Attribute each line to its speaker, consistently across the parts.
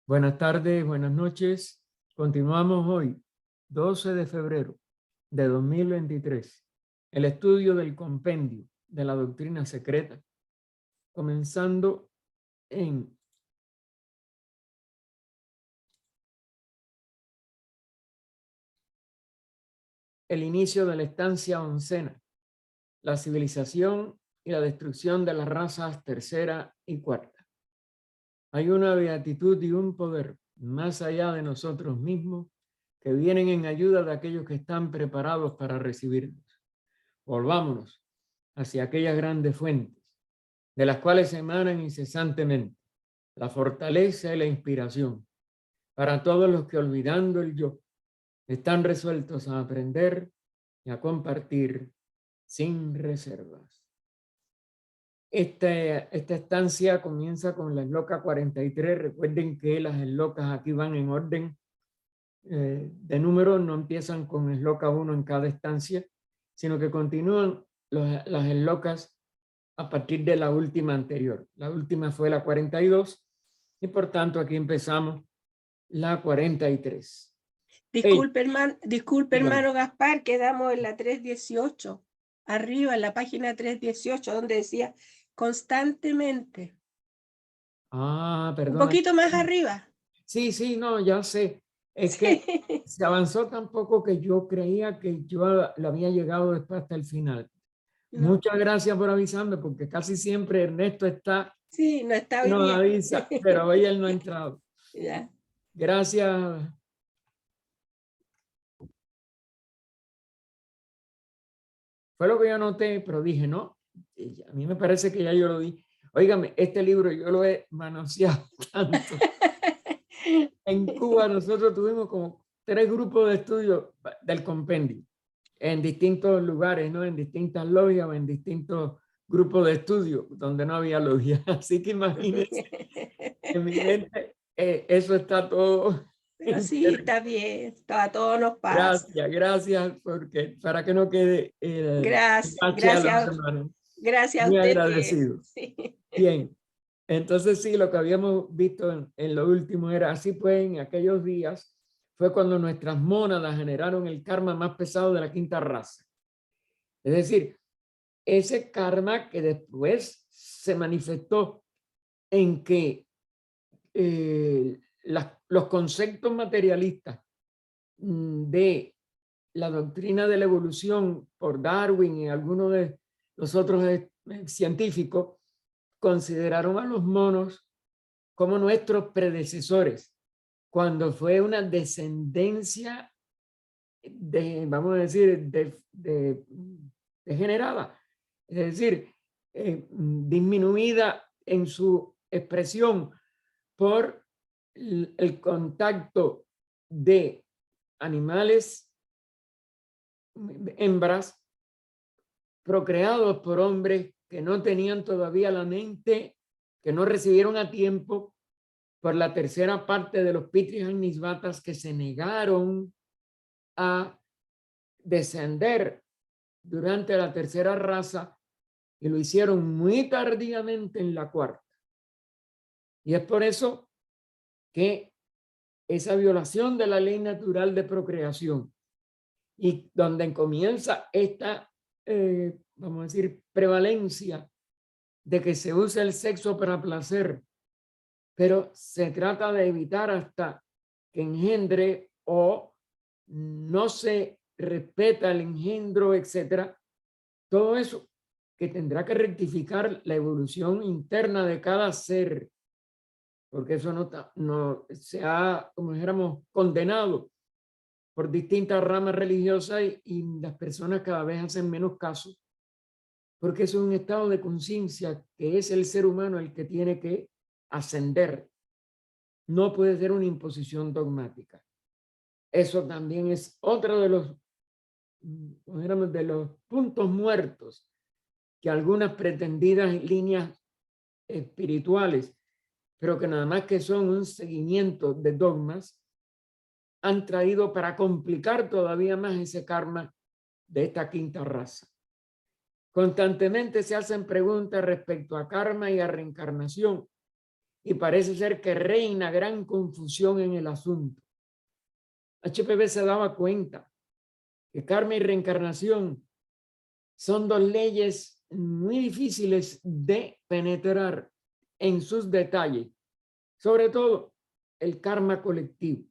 Speaker 1: Buenas tardes, buenas noches. Continuamos hoy, 12 de febrero de 2023, el estudio del compendio de la doctrina secreta, comenzando en el inicio de la estancia oncena, la civilización y la destrucción de las razas tercera y cuarta. Hay una beatitud y un poder más allá de nosotros mismos que vienen en ayuda de aquellos que están preparados para recibirnos. Volvámonos hacia aquellas grandes fuentes de las cuales emanan incesantemente la fortaleza y la inspiración para todos los que, olvidando el yo, están resueltos a aprender y a compartir sin reservas. Esta estancia comienza con la esloca 43. Recuerden que las eslocas aquí van en orden de número, no empiezan con esloca 1 en cada estancia, sino que continúan las eslocas a partir de la última anterior. La última fue la 42 y por tanto aquí empezamos la 43.
Speaker 2: Disculpe,
Speaker 1: Dígame.
Speaker 2: hermano Gaspar, quedamos en la 318, arriba en la página 318, donde decía constantemente.
Speaker 1: Perdón.
Speaker 2: Un poquito más arriba.
Speaker 1: Sí, no, ya sé. Es
Speaker 2: Sí.
Speaker 1: que se avanzó tan poco que yo creía que yo lo había llegado después hasta el final.
Speaker 2: No.
Speaker 1: Muchas gracias por avisarme, porque casi siempre Ernesto está
Speaker 2: Sí, no está
Speaker 1: y
Speaker 2: hoy
Speaker 1: nos
Speaker 2: día.
Speaker 1: avisa, pero hoy él no ha entrado.
Speaker 2: Ya.
Speaker 1: Gracias. Fue lo que yo anoté, pero dije, no, a mí me parece que ya yo lo di. Óigame, este libro yo lo he manoseado tanto. En Cuba nosotros tuvimos como 3 grupos de estudio del compendio, en distintos lugares, ¿no? En distintas logias o en distintos grupos de estudio, donde no había logia. Así que imagínense, en mi mente eso está todo.
Speaker 2: Pero sí, está bien, a todos nos pasa.
Speaker 1: Gracias, porque para que no quede
Speaker 2: Gracias,
Speaker 1: a los hermanos.
Speaker 2: gracias a
Speaker 1: Muy
Speaker 2: usted
Speaker 1: agradecido.
Speaker 2: sí.
Speaker 1: Bien, entonces sí, lo que habíamos visto en lo último era así, pues en aquellos días fue cuando nuestras mónadas generaron el karma más pesado de la quinta raza. Es decir, ese karma que después se manifestó en que los conceptos materialistas de la doctrina de la evolución por Darwin y algunos de los otros científicos consideraron a los monos como nuestros predecesores, cuando fue una descendencia vamos a decir, degenerada, es decir, disminuida en su expresión por el contacto de animales, hembras, procreados por hombres que no tenían todavía la mente, que no recibieron a tiempo por la tercera parte de los Pitris Nisvatas, que se negaron a descender durante la tercera raza y lo hicieron muy tardíamente en la cuarta. Y es por eso que esa violación de la ley natural de procreación y donde comienza esta, vamos a decir, prevalencia de que se usa el sexo para placer, pero se trata de evitar hasta que engendre o no se respeta el engendro, etcétera. Todo eso que tendrá que rectificar la evolución interna de cada ser, porque eso no se ha, como dijéramos, condenado por distintas ramas religiosas y las personas cada vez hacen menos caso, porque es un estado de conciencia que es el ser humano el que tiene que ascender. No puede ser una imposición dogmática. Eso también es otro de los puntos muertos que algunas pretendidas líneas espirituales, pero que nada más que son un seguimiento de dogmas, han traído para complicar todavía más ese karma de esta quinta raza. Constantemente se hacen preguntas respecto a karma y a reencarnación, y parece ser que reina gran confusión en el asunto. HPB se daba cuenta que karma y reencarnación son dos leyes muy difíciles de penetrar en sus detalles, sobre todo el karma colectivo.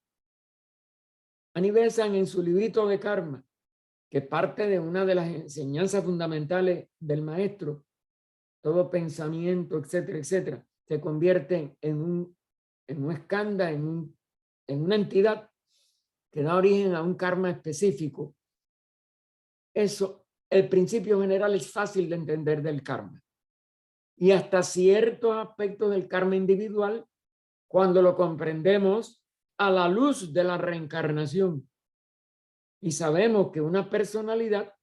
Speaker 1: Annie Besant, en su librito de karma, que parte de una de las enseñanzas fundamentales del maestro, todo pensamiento, etcétera, etcétera, se convierte en un escándalo, en una entidad que da origen a un karma específico. Eso, el principio general es fácil de entender del karma. Y hasta ciertos aspectos del karma individual, cuando lo comprendemos a la luz de la reencarnación. Y sabemos que una personalidad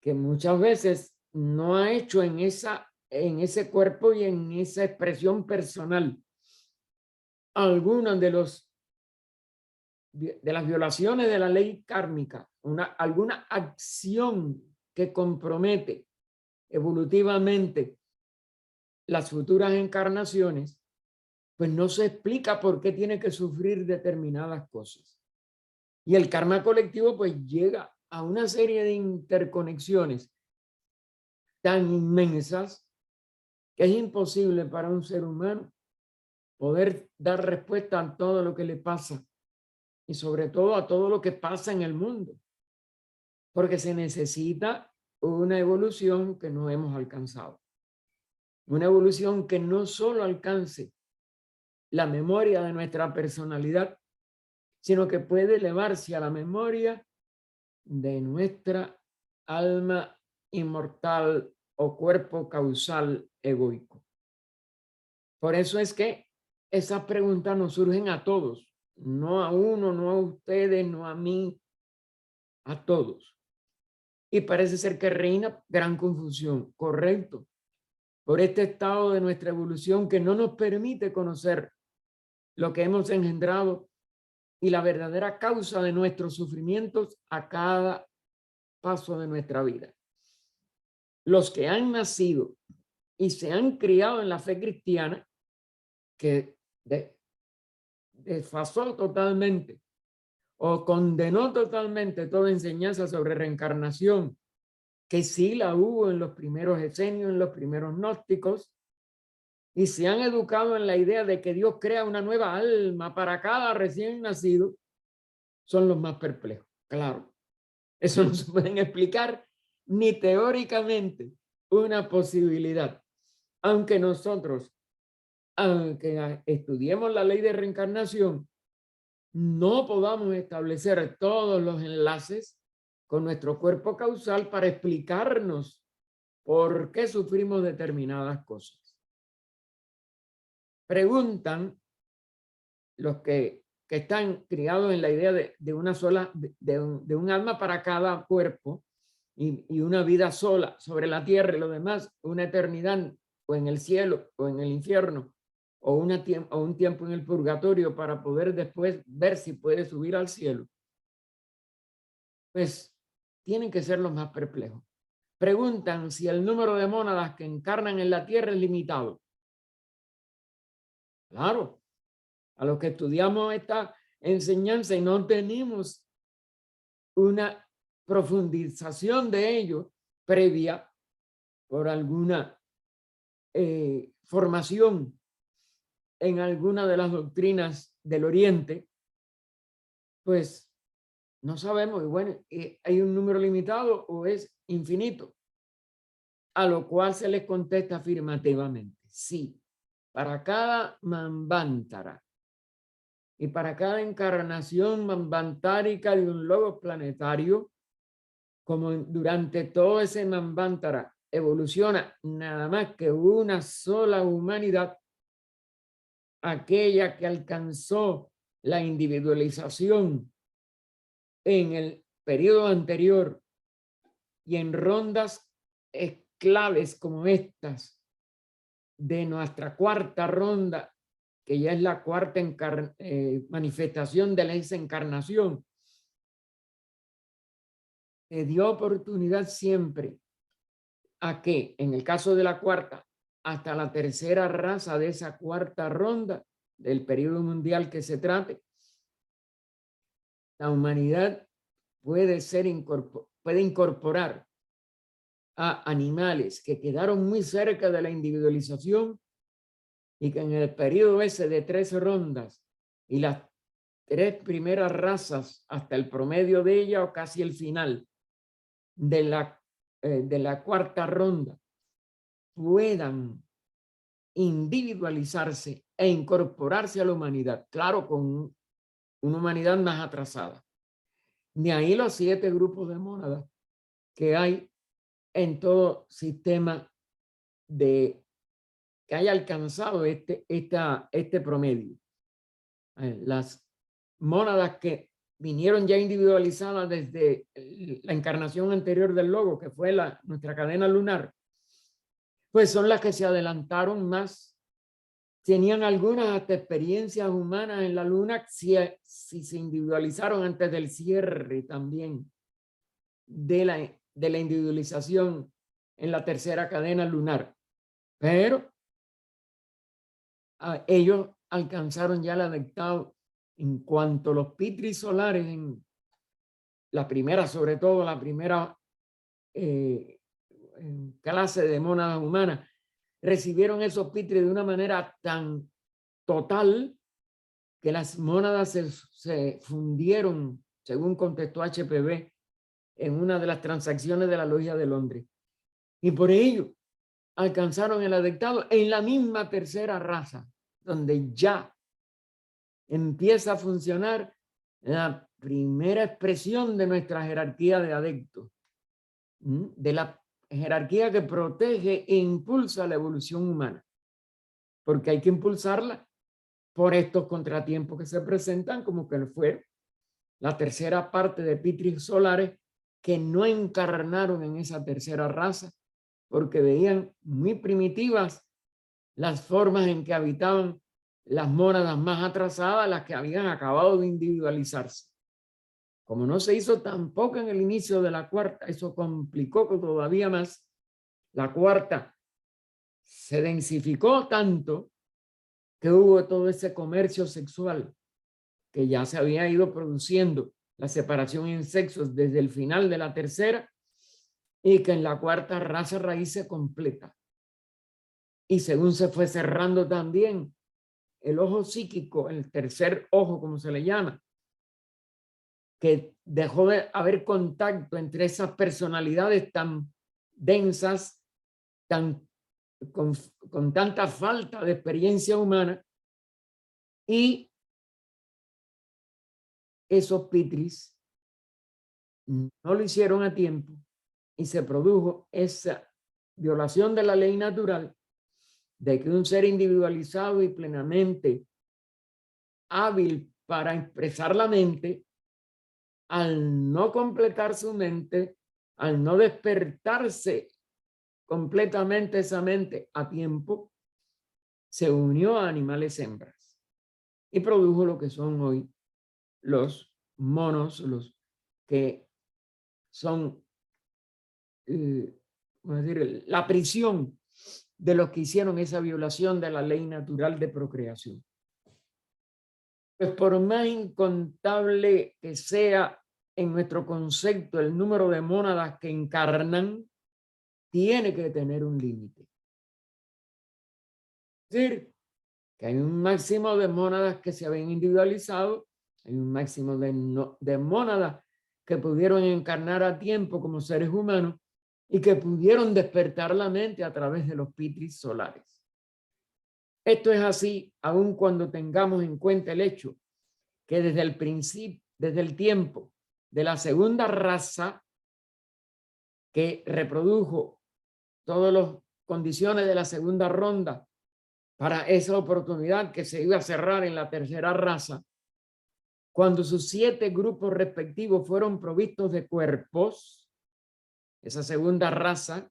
Speaker 1: que muchas veces no ha hecho en ese cuerpo y en esa expresión personal algunas de las violaciones de la ley kármica, alguna acción que compromete evolutivamente las futuras encarnaciones, pues no se explica por qué tiene que sufrir determinadas cosas. Y el karma colectivo pues llega a una serie de interconexiones tan inmensas que es imposible para un ser humano poder dar respuesta a todo lo que le pasa y sobre todo a todo lo que pasa en el mundo, porque se necesita una evolución que no hemos alcanzado. Una evolución que no solo alcance la memoria de nuestra personalidad, sino que puede elevarse a la memoria de nuestra alma inmortal o cuerpo causal egoico. Por eso es que esas preguntas nos surgen a todos, no a uno, no a ustedes, no a mí, a todos. Y parece ser que reina gran confusión, correcto, por este estado de nuestra evolución que no nos permite conocer lo que hemos engendrado y la verdadera causa de nuestros sufrimientos a cada paso de nuestra vida. Los que han nacido y se han criado en la fe cristiana, que desfasó totalmente o condenó totalmente toda enseñanza sobre reencarnación, que sí la hubo en los primeros esenios, en los primeros gnósticos, y se han educado en la idea de que Dios crea una nueva alma para cada recién nacido, son los más perplejos. Claro, eso no se pueden explicar ni teóricamente una posibilidad. Aunque nosotros, aunque estudiemos la ley de reencarnación, no podamos establecer todos los enlaces con nuestro cuerpo causal para explicarnos por qué sufrimos determinadas cosas. Preguntan los que están criados en la idea de una sola, de un alma para cada cuerpo y una vida sola sobre la tierra y lo demás, una eternidad o en el cielo o en el infierno o un tiempo en el purgatorio para poder después ver si puede subir al cielo. Pues tienen que ser los más perplejos. Preguntan si el número de mónadas que encarnan en la tierra es limitado. Claro, a los que estudiamos esta enseñanza y no tenemos una profundización de ello previa por alguna formación en alguna de las doctrinas del Oriente, pues no sabemos, y bueno, ¿hay un número limitado o es infinito? A lo cual se les contesta afirmativamente, sí, para cada manvántara y para cada encarnación manvantárica de un logo planetario, como durante todo ese manvántara evoluciona nada más que una sola humanidad, aquella que alcanzó la individualización en el periodo anterior y en rondas claves como estas de nuestra cuarta ronda, que ya es la cuarta manifestación de la encarnación, dio oportunidad siempre a que, en el caso de la cuarta, hasta la tercera raza de esa cuarta ronda del periodo mundial que se trate, la humanidad puede incorporar a animales que quedaron muy cerca de la individualización y que en el periodo ese de 3 rondas y las 3 primeras razas hasta el promedio de ella o casi el final de la cuarta ronda puedan individualizarse e incorporarse a la humanidad, claro, con una humanidad más atrasada. De ahí los 7 grupos de mónadas que hay en todo sistema que haya alcanzado este promedio. Las mónadas que vinieron ya individualizadas desde la encarnación anterior del logo, que fue nuestra cadena lunar, pues son las que se adelantaron más. Tenían algunas hasta experiencias humanas en la luna si se individualizaron antes del cierre también de la individualización en la tercera cadena lunar. Pero ellos alcanzaron ya el adaptado en cuanto a los pitris solares, en la primera, sobre todo la primera clase de mónadas humanas, recibieron esos pitris de una manera tan total que las mónadas se fundieron, según contestó HPV, en una de las transacciones de la Logia de Londres. Y por ello alcanzaron el adaptado en la misma tercera raza, donde ya empieza a funcionar la primera expresión de nuestra jerarquía de adeptos, de la jerarquía que protege e impulsa la evolución humana, porque hay que impulsarla por estos contratiempos que se presentan, como que fue la tercera parte de pitris solares que no encarnaron en esa tercera raza, porque veían muy primitivas las formas en que habitaban las mónadas más atrasadas, las que habían acabado de individualizarse. Como no se hizo tampoco en el inicio de la cuarta, eso complicó todavía más. La cuarta se densificó tanto que hubo todo ese comercio sexual que ya se había ido produciendo, la separación en sexos desde el final de la tercera, y que en la cuarta raza raíz se completa. Y según se fue cerrando también el ojo psíquico, el tercer ojo, como se le llama, que dejó de haber contacto entre esas personalidades tan densas, con tanta falta de experiencia humana, y esos pitris no lo hicieron a tiempo y se produjo esa violación de la ley natural de que un ser individualizado y plenamente hábil para expresar la mente, al no completar su mente, al no despertarse completamente esa mente a tiempo, se unió a animales hembras y produjo lo que son hoy los monos, los que son la prisión de los que hicieron esa violación de la ley natural de procreación. Pues por más incontable que sea en nuestro concepto el número de mónadas que encarnan, tiene que tener un límite. Es decir, que hay un máximo de mónadas que se habían individualizado, hay un máximo de mónadas que pudieron encarnar a tiempo como seres humanos y que pudieron despertar la mente a través de los pitris solares. Esto es así aun cuando tengamos en cuenta el hecho que desde el principio, desde el tiempo de la segunda raza que reprodujo todas las condiciones de la segunda ronda para esa oportunidad que se iba a cerrar en la tercera raza, cuando sus 7 grupos respectivos fueron provistos de cuerpos, esa segunda raza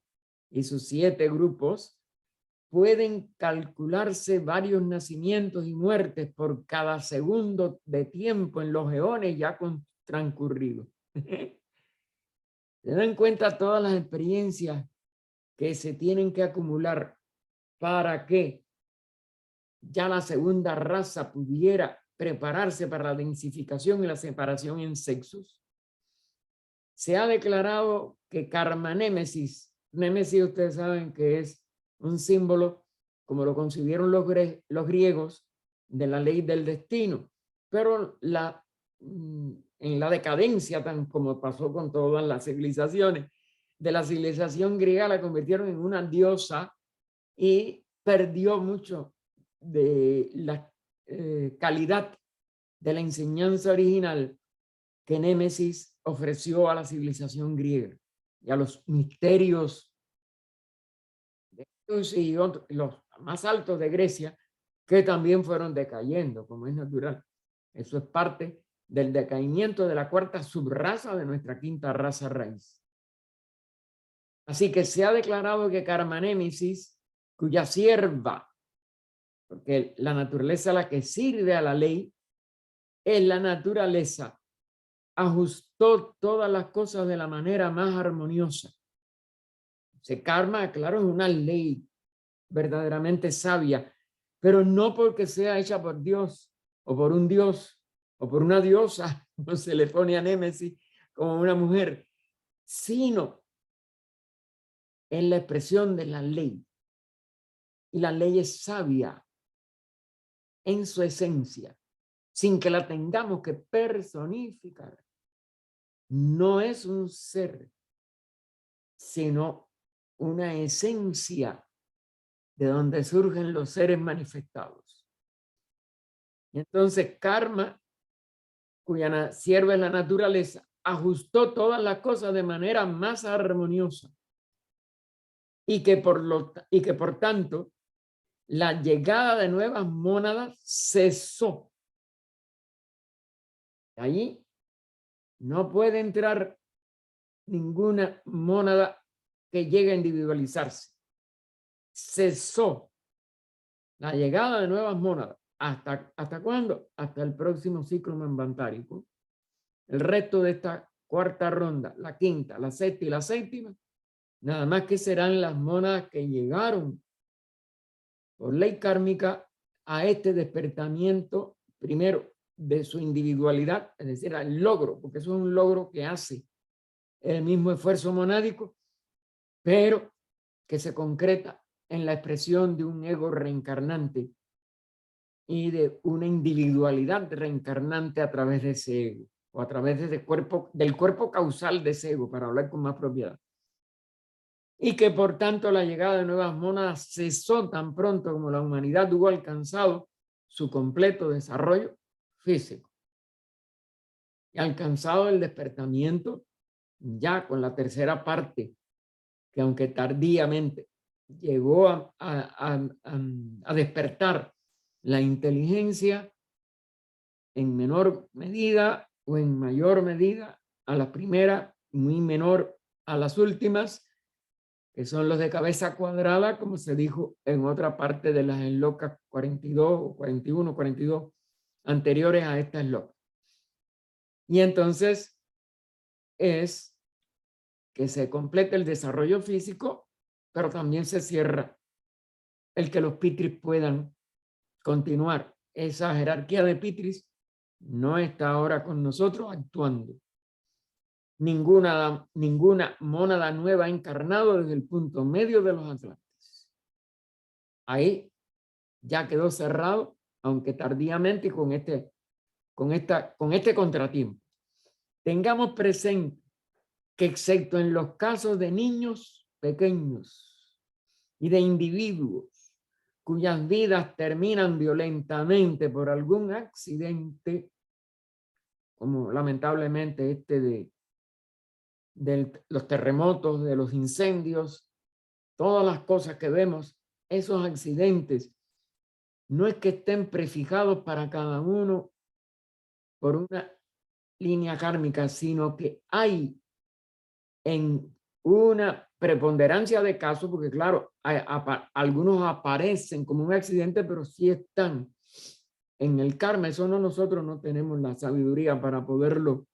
Speaker 1: y sus 7 grupos, pueden calcularse varios nacimientos y muertes por cada segundo de tiempo en los eones ya transcurridos. Se dan cuenta todas las experiencias que se tienen que acumular para que ya la segunda raza pudiera prepararse para la densificación y la separación en sexos. Se ha declarado que Karmanémesis, Némesis ustedes saben que es un símbolo, como lo concibieron los griegos, de la ley del destino, pero en la decadencia, tan como pasó con todas las civilizaciones, de la civilización griega la convirtieron en una diosa y perdió mucho de la calidad de la enseñanza original que Némesis ofreció a la civilización griega y a los misterios de Dios y los más altos de Grecia, que también fueron decayendo, como es natural. Eso es parte del decaimiento de la cuarta subraza de nuestra quinta raza raíz. Así que se ha declarado que Karmanémesis, cuya sierva, porque la naturaleza a la que sirve a la ley, es la naturaleza, ajustó todas las cosas de la manera más armoniosa. Se karma, claro, es una ley verdaderamente sabia, pero no porque sea hecha por Dios o por un dios o por una diosa, no se le pone a Némesis como una mujer, sino en la expresión de la ley. Y la ley es sabia en su esencia, sin que la tengamos que personificar. No es un ser, sino una esencia de donde surgen los seres manifestados. Y entonces karma, cuya sierva es la naturaleza, ajustó todas las cosas de manera más armoniosa y que por tanto la llegada de nuevas mónadas cesó. Allí no puede entrar ninguna mónada que llegue a individualizarse. Cesó la llegada de nuevas mónadas. ¿Hasta cuándo? Hasta el próximo ciclo mambantárico. El resto de esta cuarta ronda, la quinta, la sexta y la séptima, nada más que serán las mónadas que llegaron por ley kármica a este despertamiento, primero, de su individualidad, es decir, al logro, porque eso es un logro que hace el mismo esfuerzo monádico, pero que se concreta en la expresión de un ego reencarnante y de una individualidad reencarnante a través de ese ego, o a través de ese cuerpo, del cuerpo causal de ese ego, para hablar con más propiedad. Y que por tanto la llegada de nuevas mónadas cesó tan pronto como la humanidad hubo alcanzado su completo desarrollo físico. Y alcanzado el despertamiento ya con la tercera parte, que aunque tardíamente llegó a despertar la inteligencia en menor medida o en mayor medida a la primera, muy menor a las últimas, que son los de cabeza cuadrada, como se dijo en otra parte de las eslocas 42 o 41, 42 anteriores a esta esloca. Y entonces es que se complete el desarrollo físico, pero también se cierra el que los pitris puedan continuar. Esa jerarquía de pitris no está ahora con nosotros actuando. Ninguna mónada nueva ha encarnado desde el punto medio de los Atlantes. Ahí ya quedó cerrado, aunque tardíamente con este contratiempo. Tengamos presente que excepto en los casos de niños pequeños y de individuos cuyas vidas terminan violentamente por algún accidente, como lamentablemente de los terremotos, de los incendios, todas las cosas que vemos, esos accidentes, no es que estén prefijados para cada uno por una línea kármica, sino que hay en una preponderancia de casos, porque claro, algunos aparecen como un accidente, pero sí están en el karma. Eso nosotros no tenemos la sabiduría para poderlo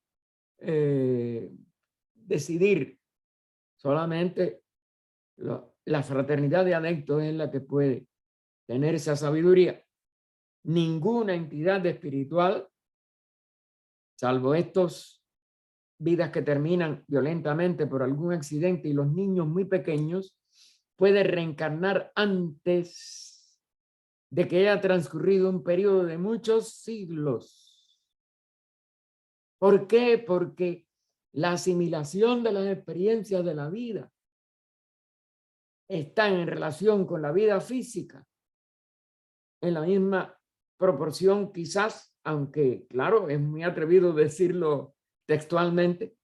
Speaker 1: decidir. Solamente la fraternidad de adeptos es la que puede tener esa sabiduría. Ninguna entidad espiritual, salvo estos vidas que terminan violentamente por algún accidente y los niños muy pequeños, puede reencarnar antes de que haya transcurrido un periodo de muchos siglos. ¿Por qué? Porque la asimilación de las experiencias de la vida está en relación con la vida física en la misma proporción quizás, aunque claro, es muy atrevido decirlo textualmente,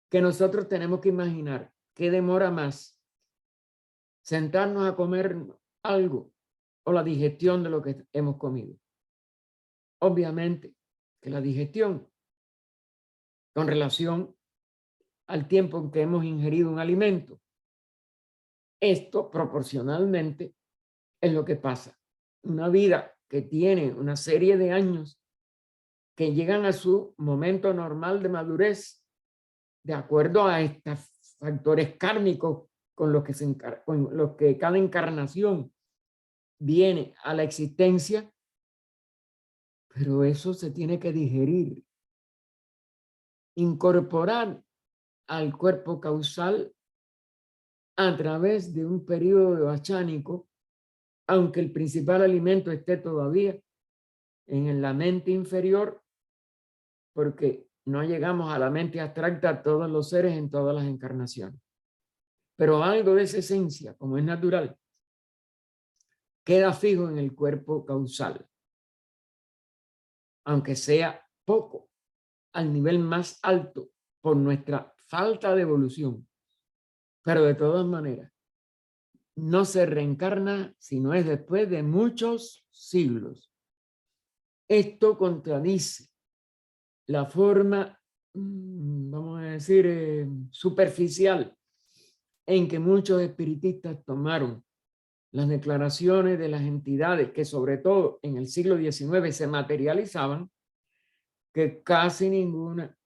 Speaker 1: que nosotros tenemos que imaginar qué demora más, sentarnos a comer algo o la digestión de lo que hemos comido. Obviamente que la digestión, con relación al tiempo en que hemos ingerido un alimento, esto proporcionalmente es lo que pasa. Una vida que tiene una serie de años que llegan a su momento normal de madurez, de acuerdo a estos factores kármicos con los que cada encarnación viene a la existencia, pero eso se tiene que digerir, incorporar al cuerpo causal a través de un periodo achánico, aunque el principal alimento esté todavía en la mente inferior, porque no llegamos a la mente abstracta todos los seres en todas las encarnaciones. Pero algo de esa esencia, como es natural, queda fijo en el cuerpo causal, aunque sea poco, al nivel más alto por nuestra falta de evolución. Pero de todas maneras, no se reencarna sino es después de muchos siglos. Esto contradice la forma, vamos a decir, superficial en que muchos espiritistas tomaron las declaraciones de las entidades que sobre todo en el siglo XIX se materializaban, que casi ninguna,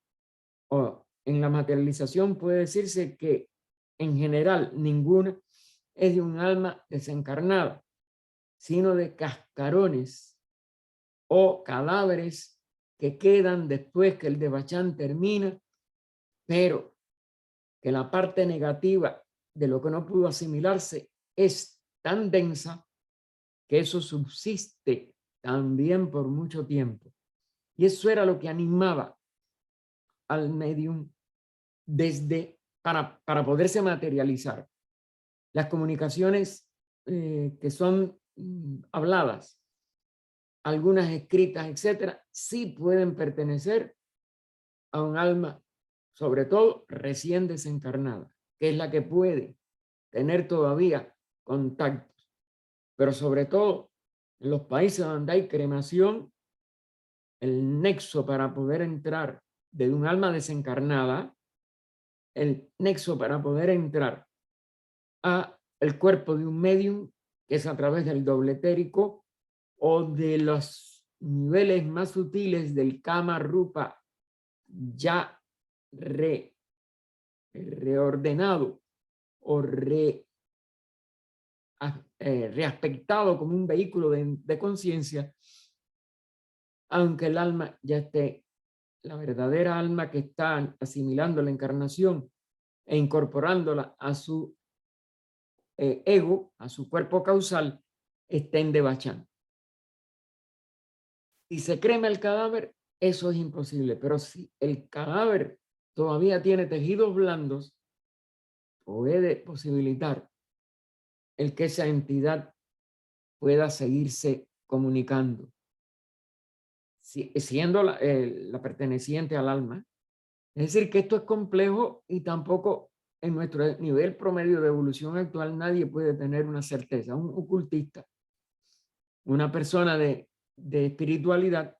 Speaker 1: o en la materialización puede decirse que en general ninguna es de un alma desencarnada, sino de cascarones o cadáveres que quedan después que el devachán termina, pero que la parte negativa de lo que no pudo asimilarse es tan densa que eso subsiste también por mucho tiempo. Y eso era lo que animaba al medium para poderse materializar. Las comunicaciones que son habladas, algunas escritas, etcétera, sí pueden pertenecer a un alma, sobre todo recién desencarnada, que es la que puede tener todavía contactos. Pero sobre todo en los países donde hay cremación, el nexo para poder entrar de un alma desencarnada, el nexo para poder entrar a el cuerpo de un medium, que es a través del doble etérico o de los niveles más sutiles del Kama Rupa ya reordenado o reaspectado como un vehículo de conciencia, aunque el alma ya esté, la verdadera alma que está asimilando la encarnación e incorporándola a su ego, a su cuerpo causal, esté en devachán. Si se crema el cadáver, eso es imposible, pero si el cadáver todavía tiene tejidos blandos, puede posibilitar el que esa entidad pueda seguirse comunicando, siendo la perteneciente al alma. Es decir, que esto es complejo y tampoco en nuestro nivel promedio de evolución actual nadie puede tener una certeza. Un ocultista, una persona de espiritualidad,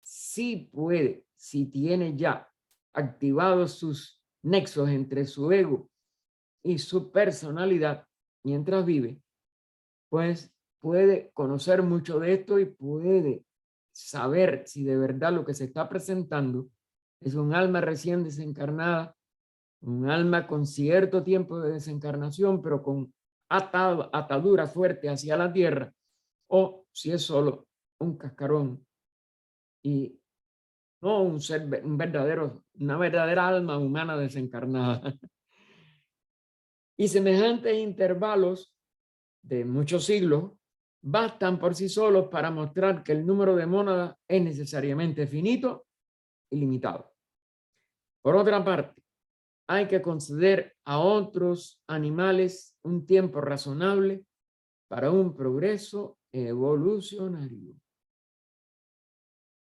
Speaker 1: sí puede, si tiene ya activados sus nexos entre su ego y su personalidad mientras vive, pues puede conocer mucho de esto y puede saber si de verdad lo que se está presentando es un alma recién desencarnada, un alma con cierto tiempo de desencarnación, pero con atadura fuerte hacia la tierra, o si es solo un cascarón y no un ser, una verdadera alma humana desencarnada. Y semejantes intervalos de muchos siglos bastan por sí solos para mostrar que el número de mónadas es necesariamente finito y limitado. Por otra parte, hay que conceder a otros animales un tiempo razonable para un progreso evolucionario.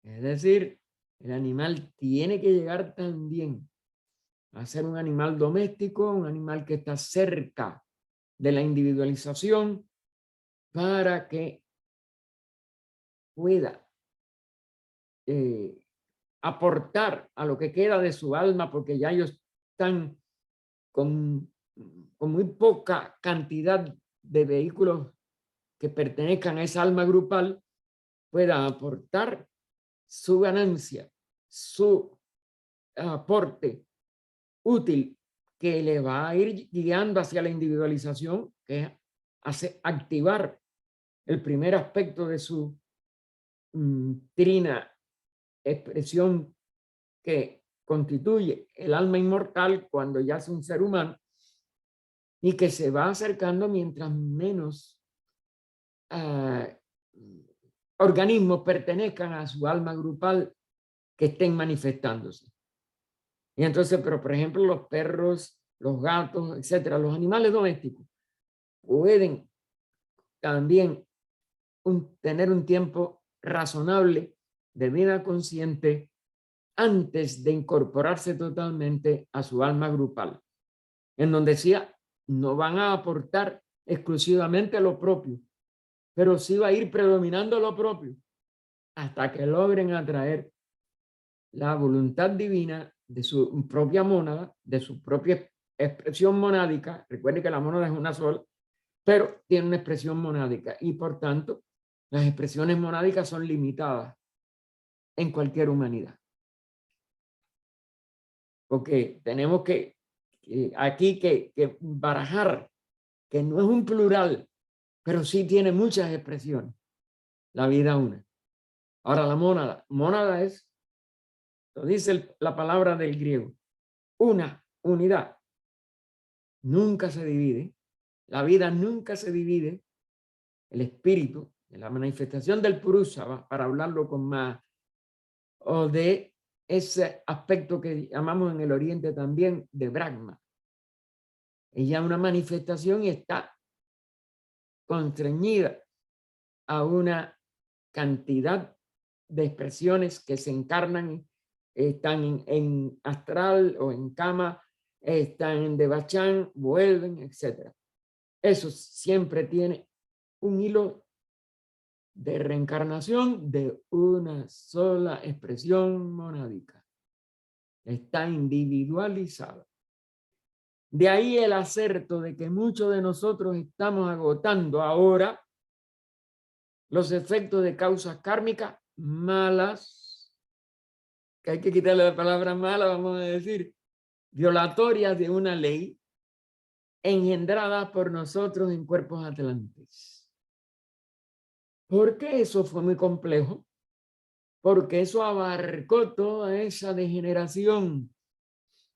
Speaker 1: Es decir, el animal tiene que llegar también a ser un animal doméstico, un animal que está cerca de la individualización para que pueda aportar a lo que queda de su alma, porque ya ellos están con muy poca cantidad de vehículos que pertenezcan a esa alma grupal, pueda aportar su ganancia, su aporte útil que le va a ir guiando hacia la individualización, que hace activar el primer aspecto de su trina expresión que constituye el alma inmortal cuando ya es un ser humano y que se va acercando mientras menos organismos pertenezcan a su alma grupal que estén manifestándose. Y entonces, pero por ejemplo, los perros, los gatos, etcétera, los animales domésticos pueden también tener un tiempo razonable de vida consciente antes de incorporarse totalmente a su alma grupal, en donde decía, no van a aportar exclusivamente lo propio, pero sí va a ir predominando lo propio hasta que logren atraer la voluntad divina de su propia mónada, de su propia expresión monádica. Recuerde que la mónada es una sola, pero tiene una expresión monádica y por tanto las expresiones monádicas son limitadas en cualquier humanidad. Porque tenemos que aquí que barajar que no es un plural, pero sí tiene muchas expresiones. La vida una. Ahora la mónada. Mónada es, lo dice la palabra del griego, una unidad. Nunca se divide. La vida nunca se divide. El espíritu, la manifestación del Purusha, para hablarlo con más, o de ese aspecto que llamamos en el Oriente también de Brahma. Ella es una manifestación y está constreñida a una cantidad de expresiones que se encarnan, están en astral o en kama, están en devachan, vuelven, etc. Eso siempre tiene un hilo de reencarnación de una sola expresión monádica. Está individualizada. De ahí el acerto de que muchos de nosotros estamos agotando ahora los efectos de causas kármicas malas, que hay que quitarle la palabra mala, vamos a decir, violatorias de una ley engendrada por nosotros en cuerpos atlantes. ¿Por qué eso fue muy complejo? Porque eso abarcó toda esa degeneración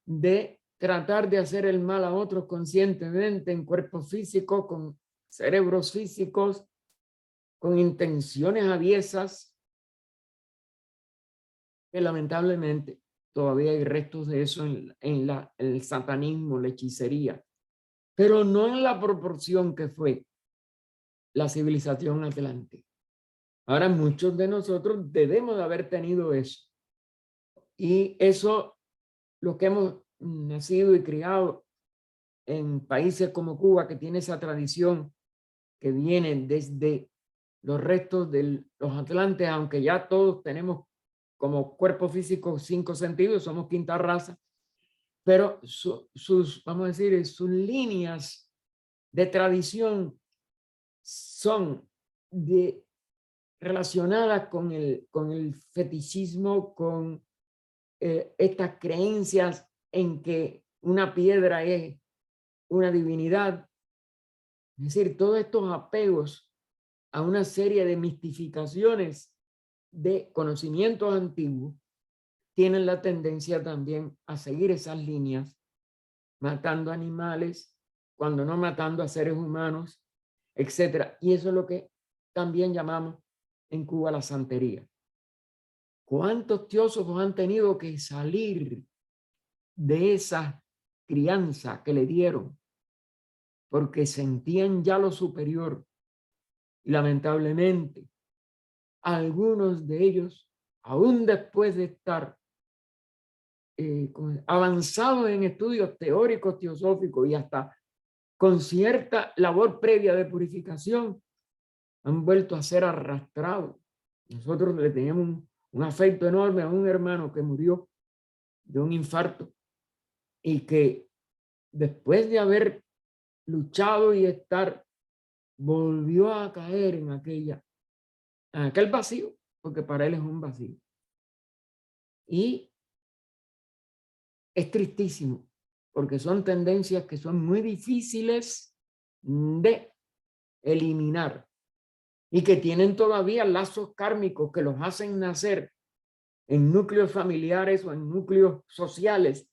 Speaker 1: de tratar de hacer el mal a otros conscientemente en cuerpos físicos, con cerebros físicos, con intenciones aviesas, que lamentablemente todavía hay restos de eso en el satanismo, la hechicería, pero no en la proporción que fue la civilización atlante. Ahora muchos de nosotros debemos de haber tenido eso. Y eso, los que hemos nacido y criado en países como Cuba, que tiene esa tradición que viene desde los restos de los atlantes, aunque ya todos tenemos como cuerpo físico 5 sentidos, somos quinta raza, pero sus, vamos a decir, sus líneas de tradición son relacionadas con el fetichismo, con estas creencias en que una piedra es una divinidad, Es decir, todos estos apegos a una serie de mistificaciones de conocimientos antiguos tienen la tendencia también a seguir esas líneas, matando animales, cuando no matando a seres humanos, etcétera. Y eso es lo que también llamamos en Cuba la santería. ¿Cuántos teósofos han tenido que salir de esa crianza que le dieron porque sentían ya lo superior? Y lamentablemente, algunos de ellos, aún después de estar avanzados en estudios teóricos, teosóficos y hasta con cierta labor previa de purificación, han vuelto a ser arrastrados. Nosotros le teníamos un afecto enorme a un hermano que murió de un infarto y que después de haber luchado y estar, volvió a caer en aquel vacío, porque para él es un vacío. Y es tristísimo, porque son tendencias que son muy difíciles de eliminar y que tienen todavía lazos kármicos que los hacen nacer en núcleos familiares o en núcleos sociales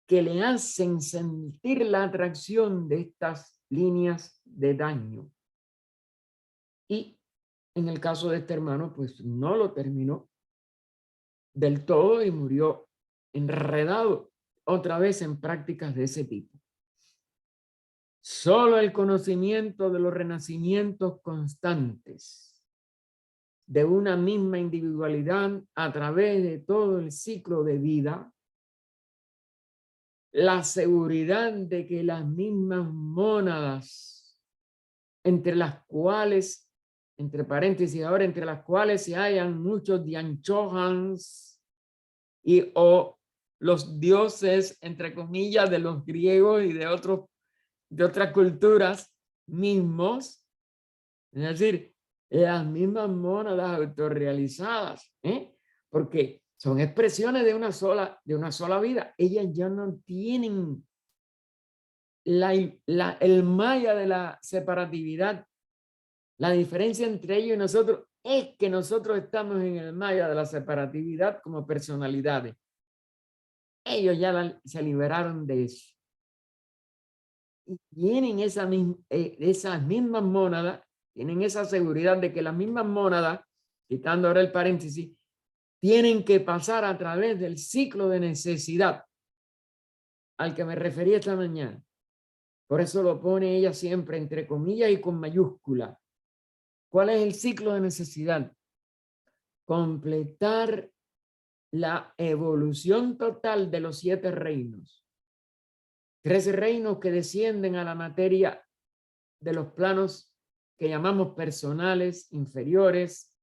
Speaker 1: que le hacen sentir la atracción de estas líneas de daño. Y en el caso de este hermano, pues no lo terminó del todo y murió enredado otra vez en prácticas de ese tipo. Solo el conocimiento de los renacimientos constantes de una misma individualidad a través de todo el ciclo de vida, la seguridad de que las mismas mónadas, entre las cuales, entre paréntesis ahora, entre las cuales se hallan muchos Dianchohans y o los dioses, entre comillas, de los griegos y de otras culturas mismos, es decir, las mismas mónadas autorrealizadas, porque son expresiones de una sola vida. Ellas ya no tienen el maya de la separatividad. La diferencia entre ellos y nosotros es que nosotros estamos en el maya de la separatividad como personalidades. Ellos ya se liberaron de eso. Y tienen esas mismas mónadas, tienen esa seguridad de que las mismas mónadas, quitando ahora el paréntesis, tienen que pasar a través del ciclo de necesidad al que me referí esta mañana. Por eso lo pone ella siempre entre comillas y con mayúscula. ¿Cuál es el ciclo de necesidad? Completar la evolución total de los 7 reinos. 13 reinos que descienden a la materia de los planos que llamamos personales, inferiores,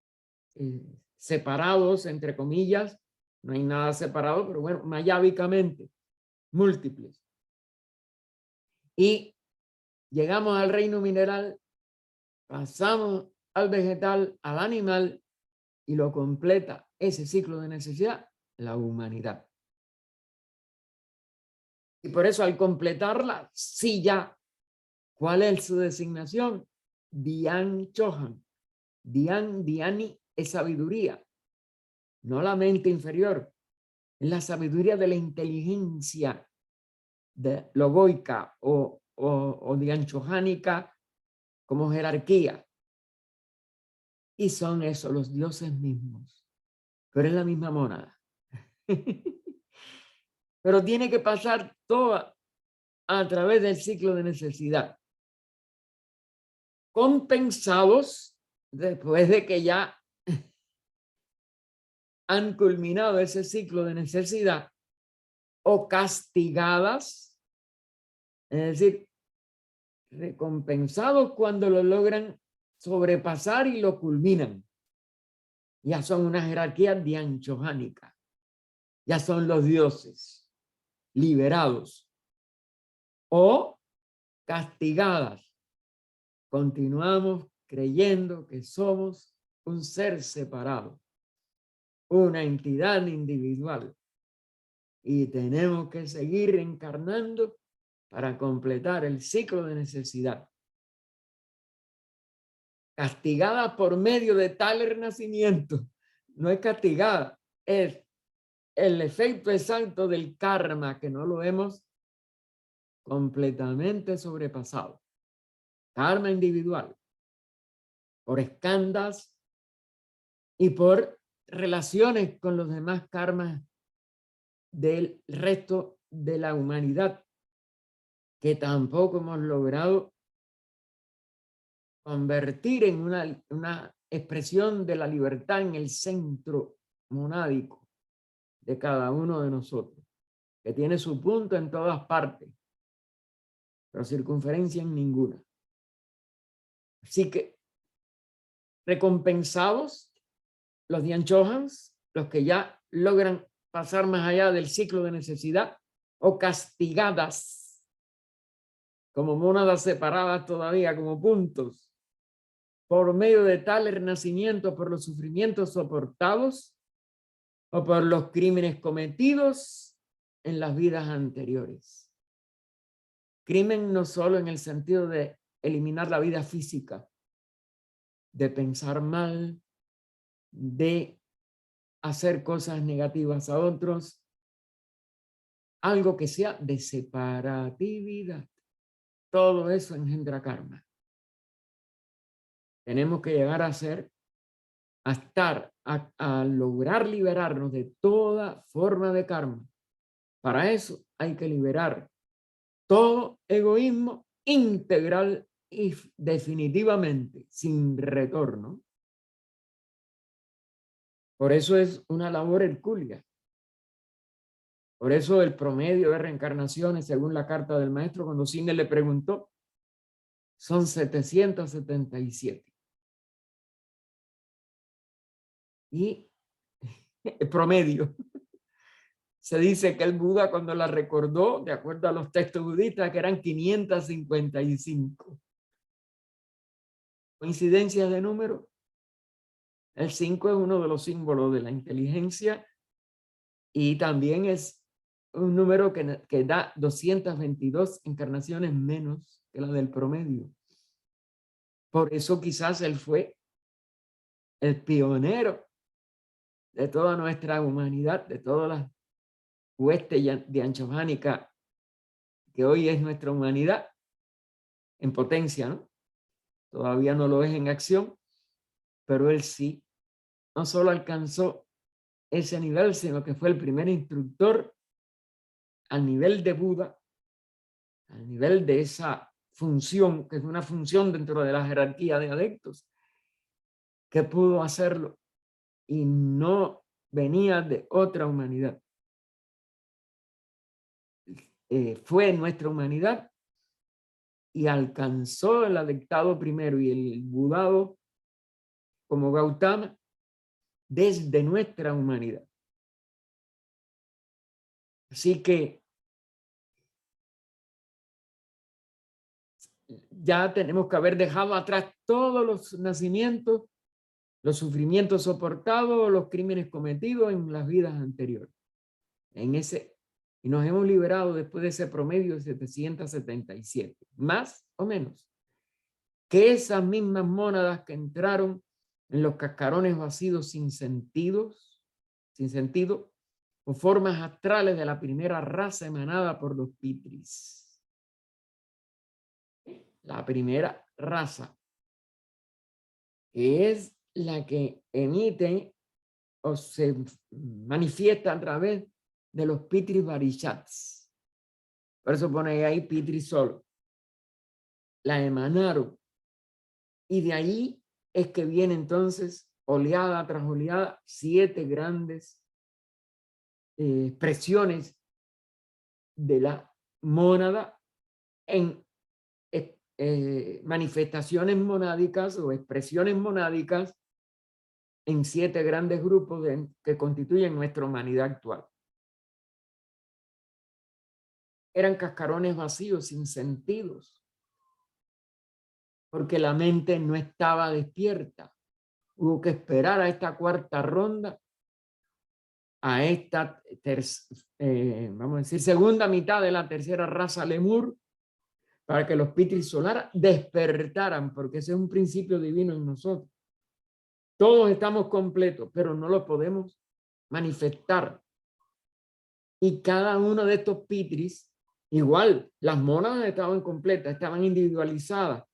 Speaker 1: separados, entre comillas. No hay nada separado, pero bueno, mayábicamente, múltiples. Y llegamos al reino mineral, pasamos al vegetal, al animal, y lo completa ese ciclo de necesidad, la humanidad. Y por eso al completarla, sí ya, ¿cuál es su designación? Dian Chohan. Diani es sabiduría, no la mente inferior, es la sabiduría de la inteligencia de logoica o dianchohánica como jerarquía. Y son eso, los dioses mismos, pero es la misma mónada. Pero tiene que pasar toda a través del ciclo de necesidad, compensados después de que ya han culminado ese ciclo de necesidad, o castigadas, es decir, recompensados cuando lo logran sobrepasar y lo culminan. Ya son una jerarquía dianchohánica, ya son los dioses liberados, o castigadas. Continuamos creyendo que somos un ser separado, una entidad individual, y tenemos que seguir encarnando para completar el ciclo de necesidad. castigada por medio de tal renacimiento. No es castigada, es el efecto exacto del karma que no lo hemos completamente sobrepasado. Karma individual, por escándalos y por relaciones con los demás karmas del resto de la humanidad, que tampoco hemos logrado convertir en una expresión de la libertad en el centro monádico de cada uno de nosotros, que tiene su punto en todas partes, pero circunferencia en ninguna. Así que recompensados los Dianchohans, los que ya logran pasar más allá del ciclo de necesidad, o castigadas como mónadas separadas todavía, como puntos, por medio de tal renacimiento, por los sufrimientos soportados o por los crímenes cometidos en las vidas anteriores. Crimen no solo en el sentido de eliminar la vida física, de pensar mal, de hacer cosas negativas a otros, algo que sea de separatividad. Todo eso engendra karma. Tenemos que llegar a ser, a lograr liberarnos de toda forma de karma. Para eso hay que liberar todo egoísmo integral y definitivamente, sin retorno. Por eso es una labor hercúlea. Por eso el promedio de reencarnaciones, según la carta del maestro, cuando Cine le preguntó, son 777. Y el promedio. Se dice que el Buda, cuando la recordó, de acuerdo a los textos budistas, que eran 555. ¿Coincidencias de número? El 5 es uno de los símbolos de la inteligencia y también es un número que da 222 encarnaciones menos que la del promedio. Por eso quizás él fue el pionero de toda nuestra humanidad, de todas las huestes dianchohánica que hoy es nuestra humanidad en potencia, ¿no? Todavía no lo es en acción, pero él sí, no solo alcanzó ese nivel, sino que fue el primer instructor al nivel de Buda, al nivel de esa función, que es una función dentro de la jerarquía de adeptos, que pudo hacerlo y no venía de otra humanidad. Fue nuestra humanidad y alcanzó el adeptado primero y el budado como Gautama desde nuestra humanidad. Así que ya tenemos que haber dejado atrás todos los nacimientos, los sufrimientos soportados, los crímenes cometidos en las vidas anteriores. Y nos hemos liberado después de ese promedio de 777, más o menos, que esas mismas mónadas que entraron en los cascarones vacíos sin sentido, o formas astrales de la primera raza emanada por los Pitris. La primera raza, que es la que emite o se manifiesta a través de los Pitris Varishats. Por eso pone ahí Pitris solo. La emanaron. Y de ahí es que viene entonces, oleada tras oleada, 7 grandes expresiones de la mónada en manifestaciones monádicas o expresiones monádicas en 7 grandes grupos que constituyen nuestra humanidad actual. Eran cascarones vacíos, sin sentidos, porque la mente no estaba despierta. Hubo que esperar a esta cuarta ronda, a esta vamos a decir, segunda mitad de la tercera raza Lemur, para que los pitris solares despertaran, porque ese es un principio divino en nosotros. Todos estamos completos, pero no lo podemos manifestar. Y cada uno de estos pitris, igual, las mónadas estaban completas, estaban individualizadas,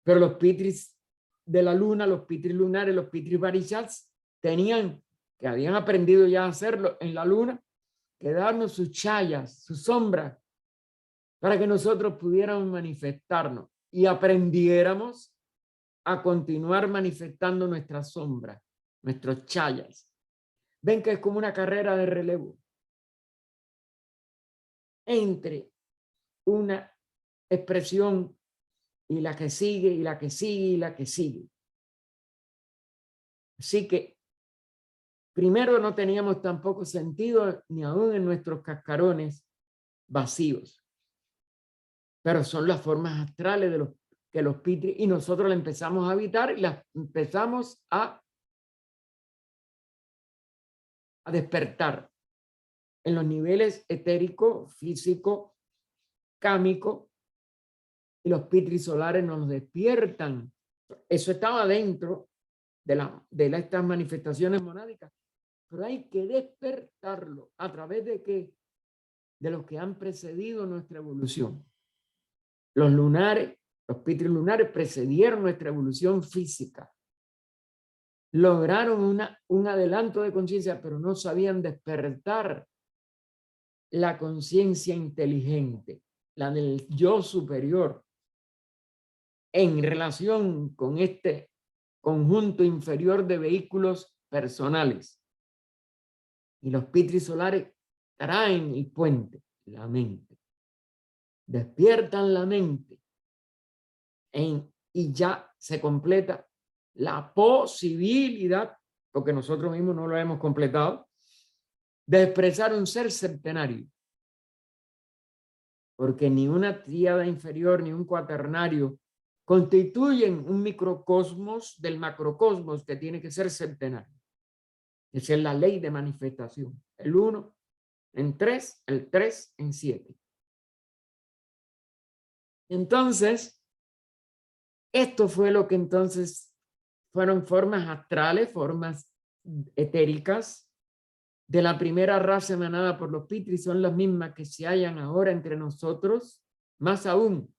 Speaker 1: pero los pitris de la luna, los pitris lunares, los pitris varishats, que habían aprendido ya a hacerlo en la luna, que darnos sus chayas, sus sombras, para que nosotros pudiéramos manifestarnos y aprendiéramos a continuar manifestando nuestras sombras, nuestros chayas. Ven que es como una carrera de relevo entre una expresión y la que sigue, y la que sigue, y la que sigue. Así que primero no teníamos tampoco sentido ni aún en nuestros cascarones vacíos. Pero son las formas astrales de que los pitris, y nosotros la empezamos a habitar y las empezamos a despertar en los niveles etérico, físico, cámico, y los pitris solares nos despiertan. Eso estaba dentro de estas manifestaciones monádicas, pero hay que despertarlo a través de qué, de los que han precedido nuestra evolución. Los lunares, los pitris lunares precedieron nuestra evolución física. Lograron un adelanto de conciencia, pero no sabían despertar la conciencia inteligente, la del yo superior, en relación con este conjunto inferior de vehículos personales. Y los pitris solares traen el puente, la mente. Despiertan la mente y ya se completa la posibilidad, porque nosotros mismos no lo hemos completado, de expresar un ser centenario. Porque ni una tríada inferior ni un cuaternario constituyen un microcosmos del macrocosmos que tiene que ser centenario. Esa es la ley de manifestación. El 1 en 3, el 3 en 7. Entonces, esto fue lo que entonces fueron formas astrales, formas etéricas de la primera raza emanada por los pitris, son las mismas que se hallan ahora entre nosotros, más aún,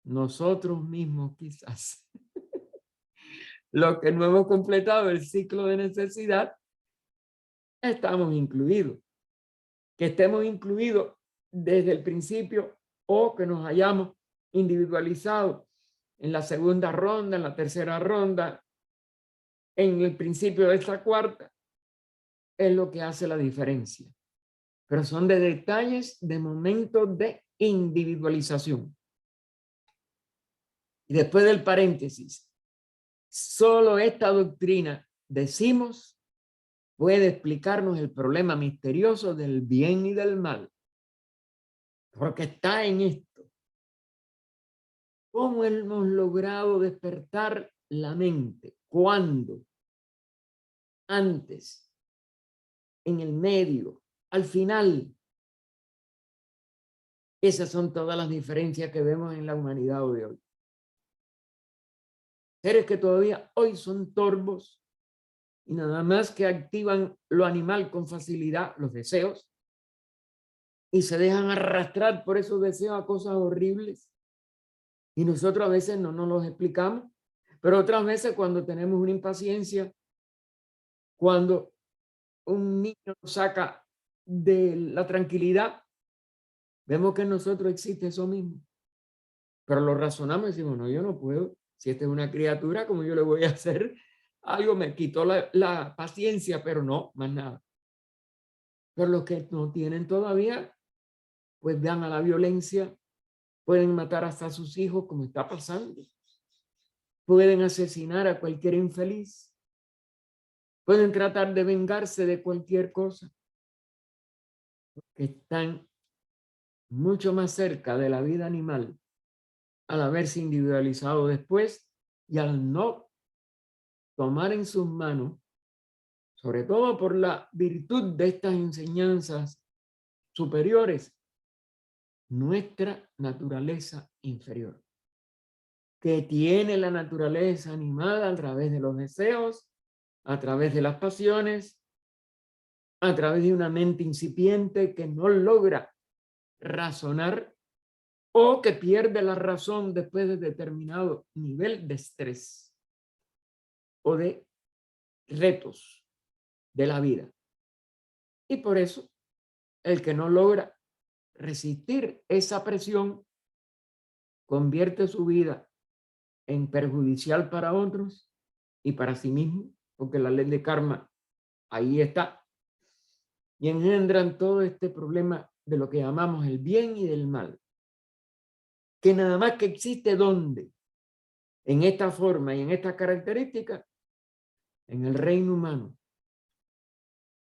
Speaker 1: nosotros mismos quizás. Los que no hemos completado el ciclo de necesidad, estamos incluidos. Que estemos incluidos desde el principio o que nos hayamos individualizado en la segunda ronda, en la tercera ronda, en el principio de esta cuarta, es lo que hace la diferencia. Pero son de detalles, de momentos de individualización. Y después del paréntesis, solo esta doctrina, decimos, puede explicarnos el problema misterioso del bien y del mal. Porque está en esto. ¿Cómo hemos logrado despertar la mente? ¿Cuándo? Antes, en el medio, al final. Esas son todas las diferencias que vemos en la humanidad de hoy. Seres que todavía hoy son torvos y nada más que activan lo animal con facilidad, los deseos, y se dejan arrastrar por esos deseos a cosas horribles. Y nosotros a veces no nos los explicamos, pero otras veces cuando tenemos una impaciencia, cuando un niño nos saca de la tranquilidad, vemos que en nosotros existe eso mismo. Pero lo razonamos y decimos, no, yo no puedo. Si esta es una criatura, ¿cómo yo le voy a hacer? Algo me quitó la paciencia, pero no, más nada. Pero los que no tienen todavía, pues van a la violencia, pueden matar hasta a sus hijos, como está pasando. Pueden asesinar a cualquier infeliz. Pueden tratar de vengarse de cualquier cosa. Porque están mucho más cerca de la vida animal al haberse individualizado después y al no tomar en sus manos, sobre todo por la virtud de estas enseñanzas superiores, nuestra naturaleza inferior, que tiene la naturaleza animada a través de los deseos, a través de las pasiones, a través de una mente incipiente que no logra razonar o que pierde la razón después de determinado nivel de estrés o de retos de la vida. Y por eso, el que no logra resistir esa presión convierte su vida en perjudicial para otros y para sí mismo, porque la ley de karma ahí está, y engendran todo este problema de lo que llamamos el bien y del mal, que nada más que existe ¿dónde? En esta forma y en esta característica, en el reino humano,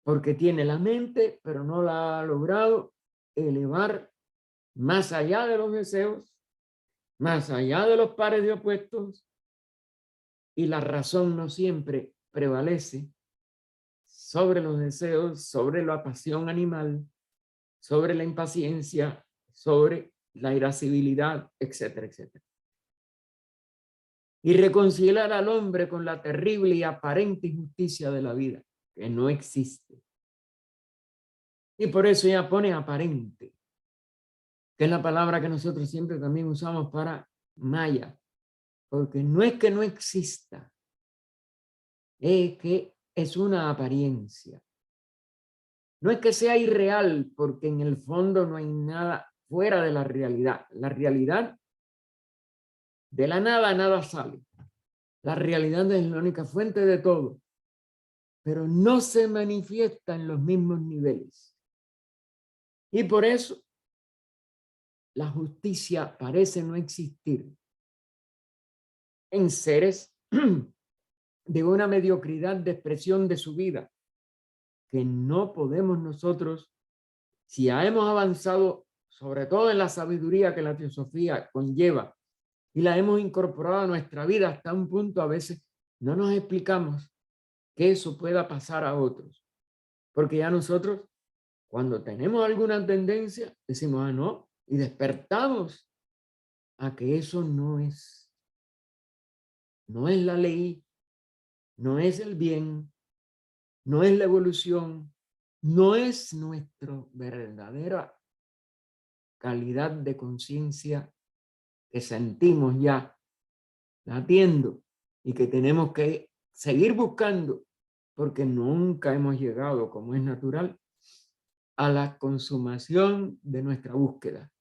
Speaker 1: porque tiene la mente, pero no la ha logrado elevar más allá de los deseos, más allá de los pares de opuestos, y la razón no siempre prevalece sobre los deseos, sobre la pasión animal, sobre la impaciencia, sobre la irascibilidad, etcétera, etcétera. Y reconciliar al hombre con la terrible y aparente injusticia de la vida, que no existe. Y por eso ella pone aparente, que es la palabra que nosotros siempre también usamos para maya, porque no es que no exista, es que es una apariencia. No es que sea irreal, porque en el fondo no hay nada fuera de la realidad. La realidad, de la nada, nada sale. La realidad es la única fuente de todo, pero no se manifiesta en los mismos niveles. Y por eso la justicia parece no existir en seres de una mediocridad de expresión de su vida, que no podemos nosotros, si ya hemos avanzado, sobre todo en la sabiduría que la teosofía conlleva, y la hemos incorporado a nuestra vida hasta un punto, a veces no nos explicamos que eso pueda pasar a otros, porque ya nosotros, cuando tenemos alguna tendencia, decimos, ah, no, y despertamos a que eso no es la ley, no es el bien, no es la evolución, no es nuestra verdadera calidad de conciencia que sentimos ya latiendo y que tenemos que seguir buscando, porque nunca hemos llegado, como es natural, a la consumación de nuestra búsqueda.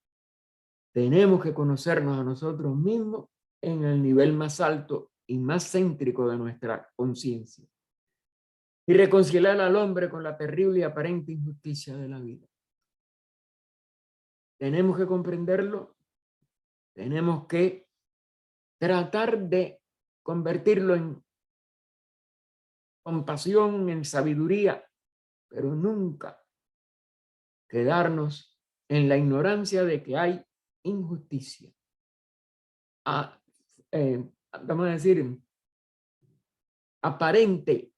Speaker 1: Tenemos que conocernos a nosotros mismos en el nivel más alto y más céntrico de nuestra conciencia y reconciliar al hombre con la terrible y aparente injusticia de la vida. Tenemos que comprenderlo, tenemos que tratar de convertirlo en compasión, en sabiduría, pero nunca quedarnos en la ignorancia de que hay injusticia. Vamos a decir, aparente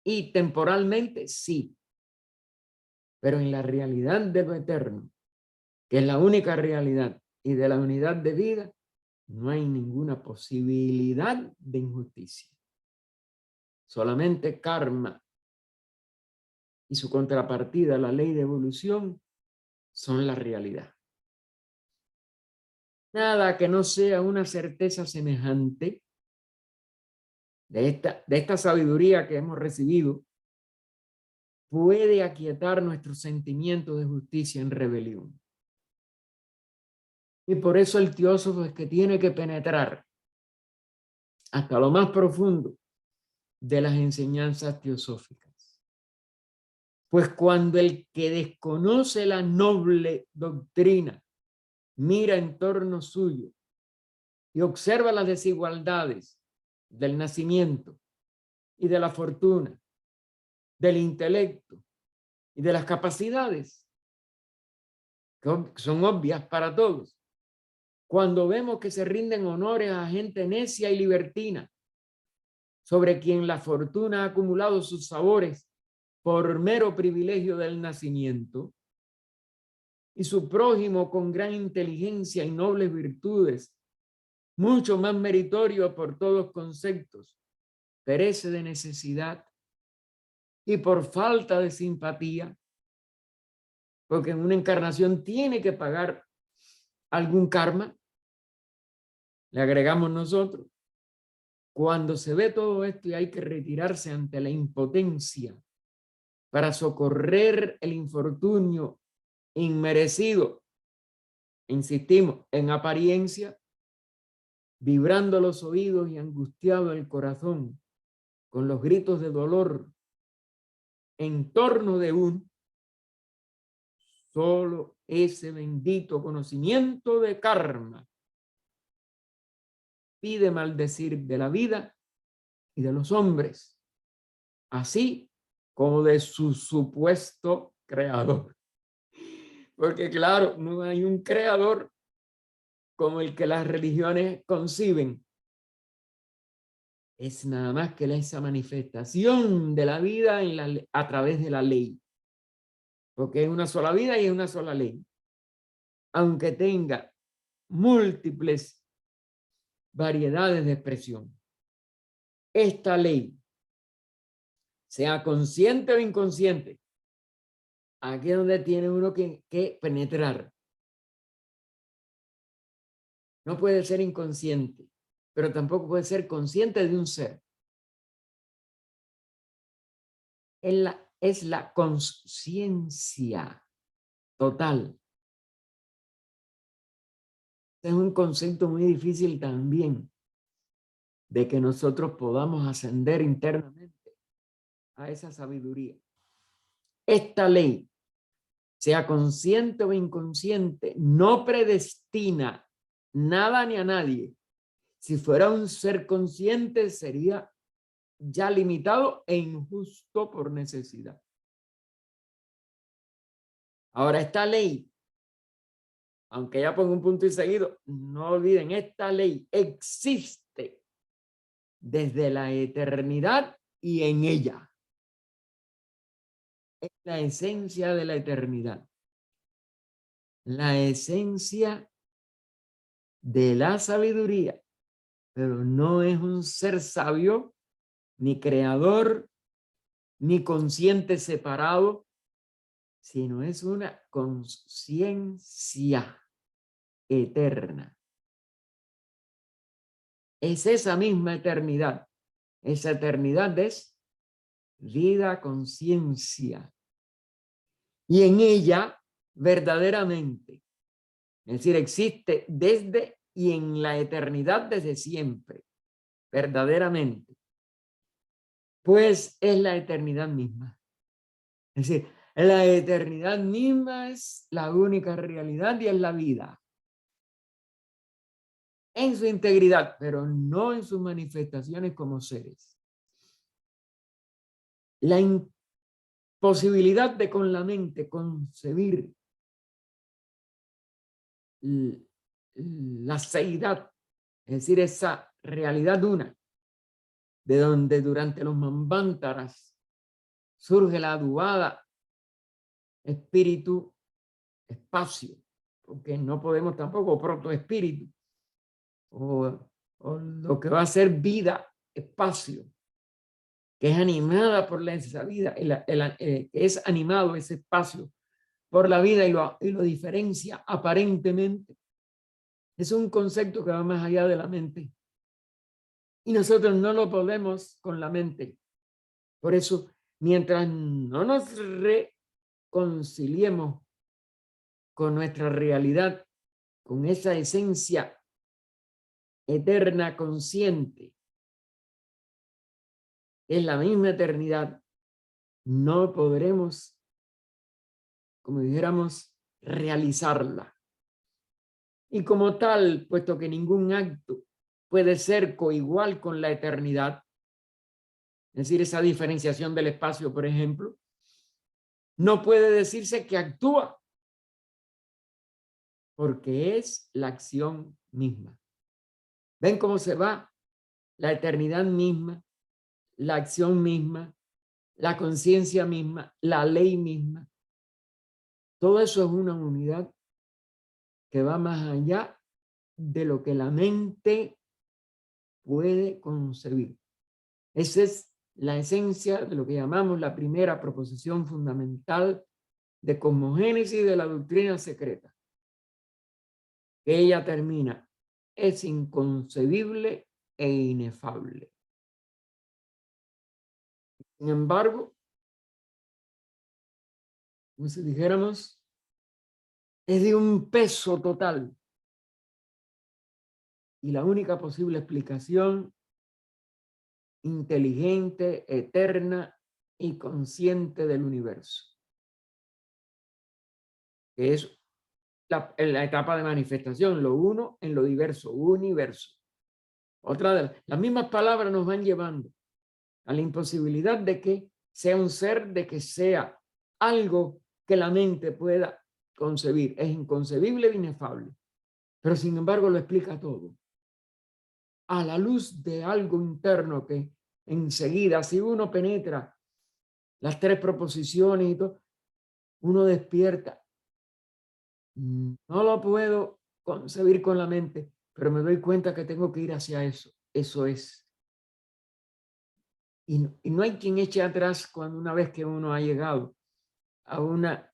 Speaker 1: y temporalmente sí, pero en la realidad de lo eterno, que es la única realidad y de la unidad de vida, no hay ninguna posibilidad de injusticia. Solamente karma y su contrapartida, la ley de evolución, son la realidad. Nada que no sea una certeza semejante de esta sabiduría que hemos recibido puede aquietar nuestro sentimiento de justicia en rebelión. Y por eso el teósofo es que tiene que penetrar hasta lo más profundo de las enseñanzas teosóficas. Pues cuando el que desconoce la noble doctrina mira en torno suyo y observa las desigualdades del nacimiento y de la fortuna, del intelecto y de las capacidades, que son obvias para todos, cuando vemos que se rinden honores a gente necia y libertina, sobre quien la fortuna ha acumulado sus sabores por mero privilegio del nacimiento, y su prójimo con gran inteligencia y nobles virtudes, mucho más meritorio por todos conceptos, perece de necesidad y por falta de simpatía, porque en una encarnación tiene que pagar algún karma, le agregamos nosotros. Cuando se ve todo esto y hay que retirarse ante la impotencia para socorrer el infortunio inmerecido, insistimos, en apariencia, vibrando los oídos y angustiado el corazón con los gritos de dolor en torno de solo ese bendito conocimiento de karma pide maldecir de la vida y de los hombres, así como de su supuesto creador. Porque claro, no hay un creador como el que las religiones conciben. Es nada más que esa manifestación de la vida a través de la ley. Porque es una sola vida y es una sola ley. Aunque tenga múltiples variedades de expresión. Esta ley, sea consciente o inconsciente, aquí es donde tiene uno que penetrar. No puede ser inconsciente, pero tampoco puede ser consciente de un ser. Es la conciencia total. Es un concepto muy difícil también de que nosotros podamos ascender internamente a esa sabiduría. Esta ley, sea consciente o inconsciente, no predestina nada ni a nadie. Si fuera un ser consciente, sería ya limitado e injusto por necesidad. Ahora, esta ley, aunque ya pongo un punto y seguido, no olviden, esta ley existe desde la eternidad y en ella. Es la esencia de la eternidad. La esencia de la sabiduría, pero no es un ser sabio, ni creador, ni consciente separado, sino es una conciencia eterna. Es esa misma eternidad. Esa eternidad es vida, conciencia. Y en ella, verdaderamente, es decir, existe desde y en la eternidad desde siempre, verdaderamente, pues es la eternidad misma. Es decir, la eternidad misma es la única realidad y es la vida. En su integridad, pero no en sus manifestaciones como seres. La imposibilidad de con la mente concebir la seidad, es decir, esa realidad una, de donde durante los manvántaras surge la adubada espíritu, espacio, porque no podemos tampoco protoespíritu, o lo que va a ser vida, espacio, que es animada por esa vida, es animado ese espacio por la vida y lo diferencia aparentemente. Es un concepto que va más allá de la mente. Y nosotros no lo podemos con la mente. Por eso, mientras no nos reconciliemos con nuestra realidad, con esa esencia eterna consciente, es la misma eternidad, no podremos, como dijéramos, realizarla. Y como tal, puesto que ningún acto puede ser coigual con la eternidad, es decir, esa diferenciación del espacio, por ejemplo, no puede decirse que actúa, porque es la acción misma. ¿Ven cómo se va? La eternidad misma, la acción misma, la conciencia misma, la ley misma. Todo eso es una unidad que va más allá de lo que la mente puede concebir. Esa es la esencia de lo que llamamos la primera proposición fundamental de cosmogénesis de la doctrina secreta. Ella termina, es inconcebible e inefable. Sin embargo, como si dijéramos, es de un peso total. Y la única posible explicación inteligente, eterna y consciente del universo, que es la etapa de manifestación, lo uno en lo diverso, universo. Otra de las mismas palabras nos van llevando a la imposibilidad de que sea un ser, de que sea algo que la mente pueda concebir. Es inconcebible e inefable, pero sin embargo lo explica todo. A la luz de algo interno que enseguida, si uno penetra las tres proposiciones y todo, uno despierta. No lo puedo concebir con la mente, pero me doy cuenta que tengo que ir hacia eso. Eso es. Y no hay quien eche atrás cuando una vez que uno ha llegado a una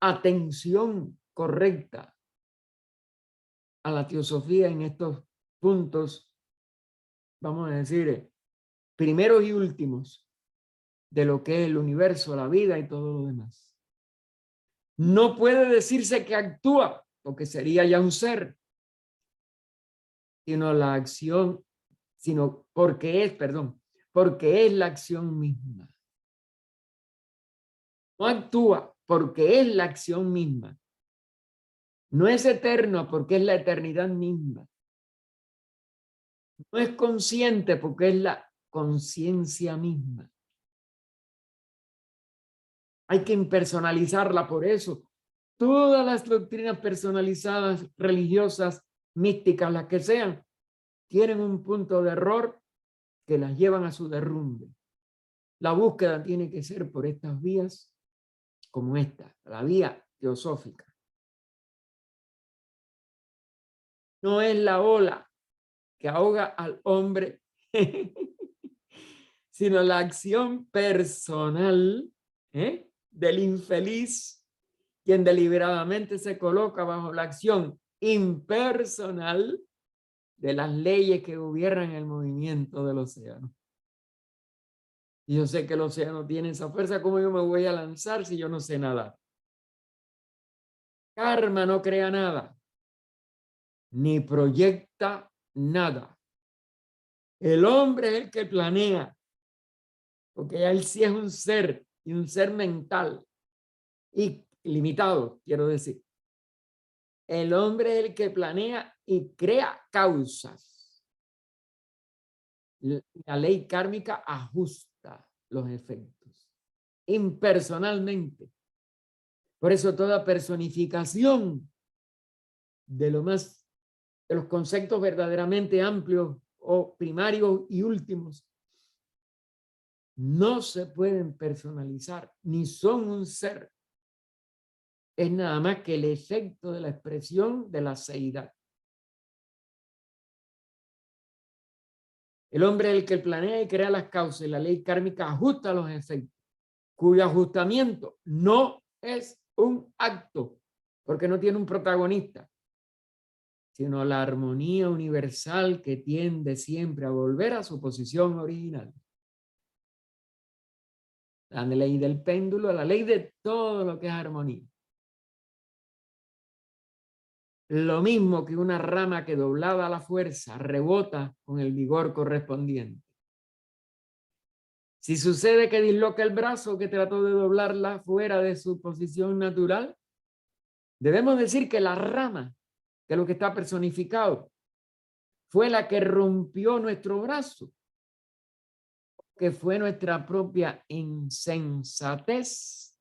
Speaker 1: atención correcta a la teosofía en estos puntos, vamos a decir, primeros y últimos de lo que es el universo, la vida y todo lo demás. No puede decirse que actúa, porque sería ya un ser, sino la acción, sino porque es la acción misma. No actúa porque es la acción misma. No es eterno porque es la eternidad misma. No es consciente porque es la conciencia misma. Hay que impersonalizarla por eso. Todas las doctrinas personalizadas, religiosas, místicas, las que sean, tienen un punto de error que las llevan a su derrumbe. La búsqueda tiene que ser por estas vías como esta, la vía teosófica. No es la ola que ahoga al hombre, sino la acción personal del infeliz, quien deliberadamente se coloca bajo la acción impersonal de las leyes que gobiernan el movimiento del océano. Y yo sé que el océano tiene esa fuerza. ¿Cómo yo me voy a lanzar si yo no sé nadar? Karma no crea nada, ni proyecta nada. El hombre es el que planea, porque él sí es un ser, y un ser mental, y limitado, quiero decir. El hombre es el que planea y crea causas. La ley kármica ajusta los efectos impersonalmente. Por eso toda personificación de los conceptos verdaderamente amplios o primarios y últimos no se pueden personalizar, ni son un ser. Es nada más que el efecto de la expresión de la seidad. El hombre es el que planea y crea las causas, y la ley kármica ajusta los efectos, cuyo ajustamiento no es un acto, porque no tiene un protagonista, sino la armonía universal que tiende siempre a volver a su posición original. La ley del péndulo, la ley de todo lo que es armonía. Lo mismo que una rama que doblada a la fuerza rebota con el vigor correspondiente. Si sucede que disloca el brazo que trató de doblarla fuera de su posición natural, debemos decir que la rama, que es lo que está personificado, fue la que rompió nuestro brazo, que fue nuestra propia insensatez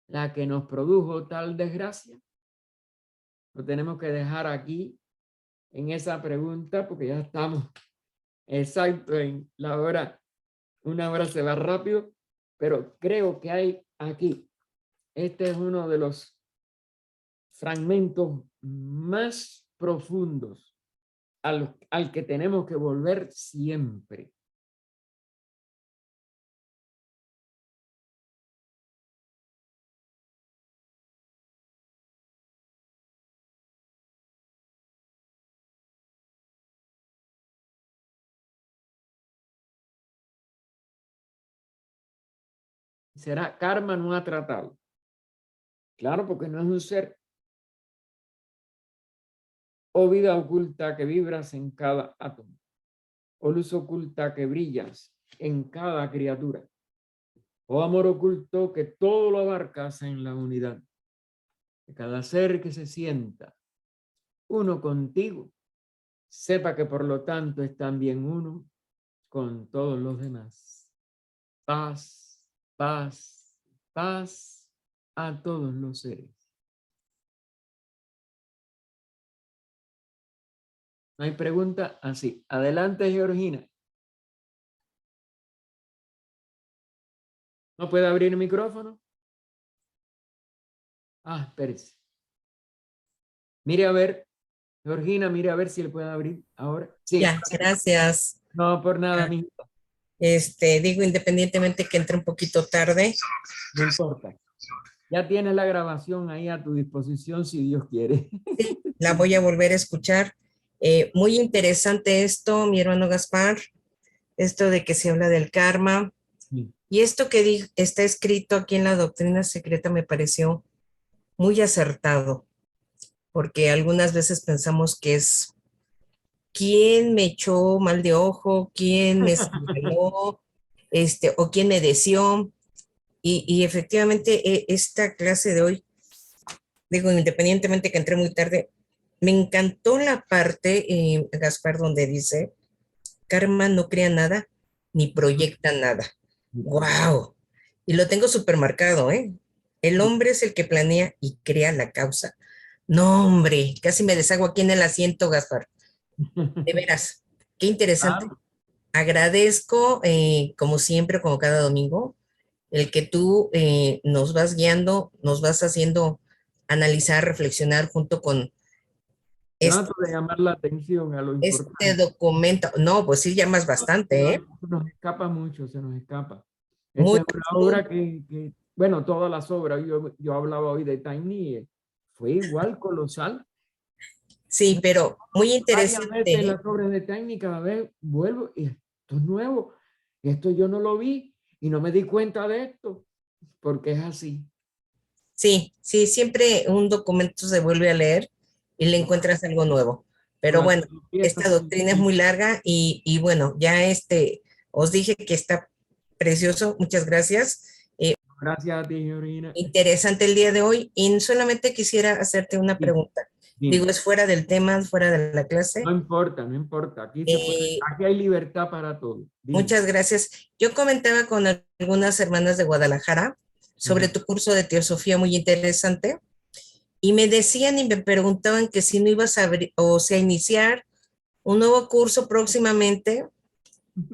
Speaker 1: la que nos produjo tal desgracia. Lo tenemos que dejar aquí en esa pregunta porque ya estamos exacto en la hora. Una hora se va rápido, pero creo que hay aquí este es uno de los fragmentos más profundos al que tenemos que volver siempre. Será karma no ha tratado. Claro, porque no es un ser o vida oculta que vibras en cada átomo, o luz oculta que brillas en cada criatura, o amor oculto que todo lo abarcas en la unidad de cada ser que se sienta uno contigo, sepa que por lo tanto es también uno con todos los demás. Paz, paz, paz a todos los seres. ¿No hay pregunta? Así. Adelante, Georgina. ¿No puede abrir el micrófono? Ah, espérese. Mire a ver, Georgina, mire a ver si le puede abrir ahora. Sí.
Speaker 3: Ya, gracias.
Speaker 1: No, por nada, mi hija.
Speaker 3: Digo, independientemente que entre un poquito tarde.
Speaker 1: No importa. Ya tienes la grabación ahí a tu disposición si Dios quiere.
Speaker 3: Sí, la voy a volver a escuchar. Muy interesante esto, mi hermano Gaspar, esto de que se habla del karma.
Speaker 1: Sí.
Speaker 3: Y esto que está escrito aquí en la doctrina secreta me pareció muy acertado, porque algunas veces pensamos que es quién me echó mal de ojo, quién me señaló, o quién me deseó. Y efectivamente, esta clase de hoy, digo, independientemente que entré muy tarde, me encantó la parte, Gaspar, donde dice, karma no crea nada ni proyecta nada. ¡Wow! Y lo tengo súper marcado, ¿eh? El hombre es el que planea y crea la causa. No, hombre, casi me deshago aquí en el asiento, Gaspar. De veras, qué interesante.
Speaker 1: Claro.
Speaker 3: Agradezco, como siempre, como cada domingo, el que tú nos vas guiando, nos vas haciendo analizar, reflexionar junto con
Speaker 1: Trato de llamar la atención a lo
Speaker 3: este
Speaker 1: importante.
Speaker 3: documento. No, pues sí llamas bastante, ¿eh?
Speaker 1: Se nos escapa mucho, se nos escapa. Esta
Speaker 3: Muy,
Speaker 1: es una
Speaker 3: muy,
Speaker 1: obra bueno, todas las obras, yo hablaba hoy de Tiny, fue igual colosal.
Speaker 3: sí, pero muy
Speaker 1: Varias
Speaker 3: interesante,
Speaker 1: veces
Speaker 3: ¿eh?
Speaker 1: las obras de Tiny, cada vez vuelvo y esto es nuevo, esto yo no lo vi y no me di cuenta de esto, porque es así.
Speaker 3: Sí, sí, siempre un documento se vuelve a leer y le encuentras algo nuevo.
Speaker 1: Con
Speaker 3: Pero
Speaker 1: la
Speaker 3: bueno,
Speaker 1: filosofía está
Speaker 3: esta doctrina es muy larga y bueno, ya os dije que está precioso. Muchas gracias.
Speaker 1: Gracias a ti, Georgina.
Speaker 3: Interesante el día de hoy y solamente quisiera hacerte una
Speaker 1: Sí,
Speaker 3: pregunta. Digo,
Speaker 1: dime.
Speaker 3: es fuera del tema, fuera de la
Speaker 1: No
Speaker 3: clase.
Speaker 1: importa, no importa.
Speaker 3: Eh,
Speaker 1: Aquí hay libertad para todo. Dime.
Speaker 3: Muchas gracias. Yo comentaba con algunas hermanas de Guadalajara sobre
Speaker 1: Ujú.
Speaker 3: tu curso de teosofía muy interesante y me decían y me preguntaban que si no ibas a abrir, o sea, iniciar un nuevo curso próximamente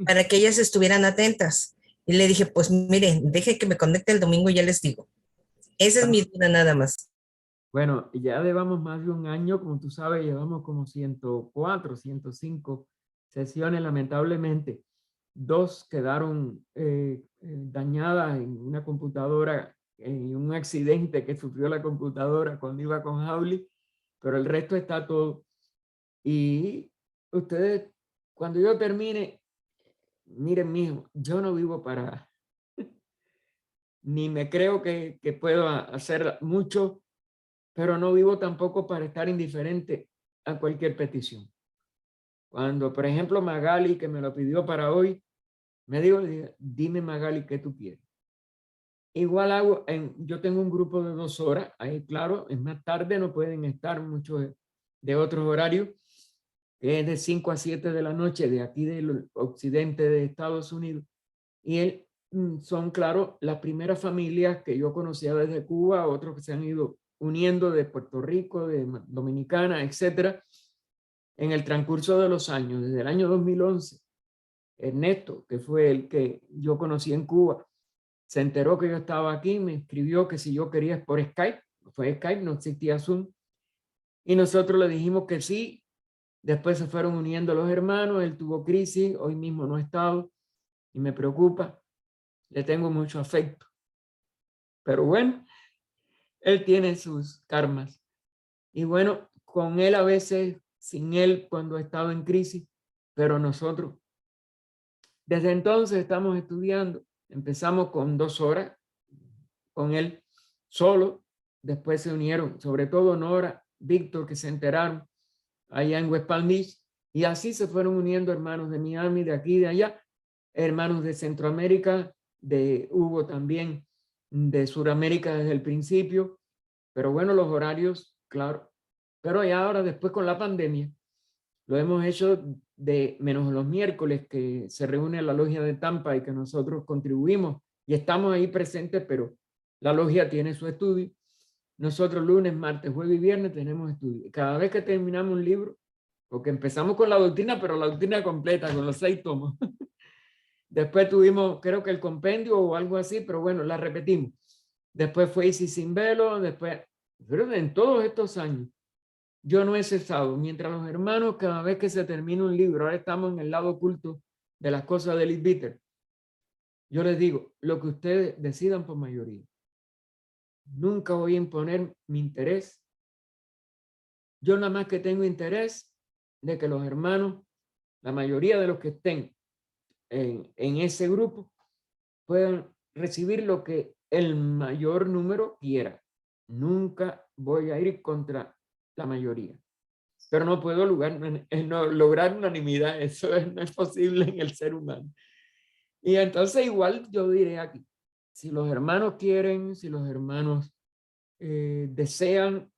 Speaker 3: para que ellas estuvieran atentas. Y le dije, pues miren, deje que me conecte el domingo y ya les digo. Esa es mi duda nada más.
Speaker 1: Bueno, ya llevamos más de un año, como tú sabes, llevamos como 104, 105 sesiones, lamentablemente. Dos quedaron dañadas en una computadora, en un accidente que sufrió la computadora cuando iba con Jauli, pero el resto está todo. Y ustedes, cuando yo termine, miren, mijo, yo no vivo para, ni me creo que puedo hacer mucho, pero no vivo tampoco para estar indiferente a cualquier petición. Cuando, por ejemplo, Magali, que me lo pidió para hoy, me dijo, dime Magali, ¿qué tú quieres? Igual hago, yo tengo un grupo de 2 horas, ahí claro, es más tarde, no pueden estar muchos de otros horarios, que es de 5 a 7 de la noche, de aquí del occidente de Estados Unidos. Y son, claro, las primeras familias que yo conocía desde Cuba, otros que se han ido uniendo de Puerto Rico, de Dominicana, etcétera, en el transcurso de los años, desde el año 2011. Ernesto, que fue el que yo conocí en Cuba, se enteró que yo estaba aquí, me escribió que si yo quería por Skype, fue Skype, no existía Zoom, y nosotros le dijimos que sí. Después se fueron uniendo los hermanos, él tuvo crisis, hoy mismo no ha estado y me preocupa, le tengo mucho afecto. Pero bueno, él tiene sus karmas. Y bueno, con él a veces, sin él cuando ha estado en crisis, pero nosotros desde entonces estamos estudiando. Empezamos con 2 horas con él solo, después se unieron, sobre todo Nora, Víctor, que se enteraron allá en West Palm Beach, y así se fueron uniendo hermanos de Miami, de aquí, de allá, hermanos de Centroamérica, de Hugo también, de Sudamérica desde el principio, pero bueno, los horarios, claro, pero ya ahora después con la pandemia, lo hemos hecho de menos los miércoles que se reúne la logia de Tampa y que nosotros contribuimos y estamos ahí presentes, pero la logia tiene su estudio. Nosotros lunes, martes, jueves y viernes tenemos estudio. Cada vez que terminamos un libro, porque empezamos con la doctrina, pero la doctrina completa, con los 6 tomos. Después tuvimos, creo que el compendio o algo así, pero bueno, la repetimos. Después fue Isis sin velo, después, pero en todos estos años, yo no he cesado. Mientras los hermanos, cada vez que se termina un libro, ahora estamos en el lado oculto de las cosas de Liz Bitter, yo les digo, lo que ustedes decidan por mayoría. Nunca voy a imponer mi interés. Yo nada más que tengo interés de que los hermanos, la mayoría de los que estén en ese grupo, puedan recibir lo que el mayor número quiera. Nunca voy a ir contra la mayoría. Pero no puedo lograr unanimidad. Eso no es posible en el ser humano. Y entonces igual yo diré aquí, si los hermanos quieren, si los hermanos desean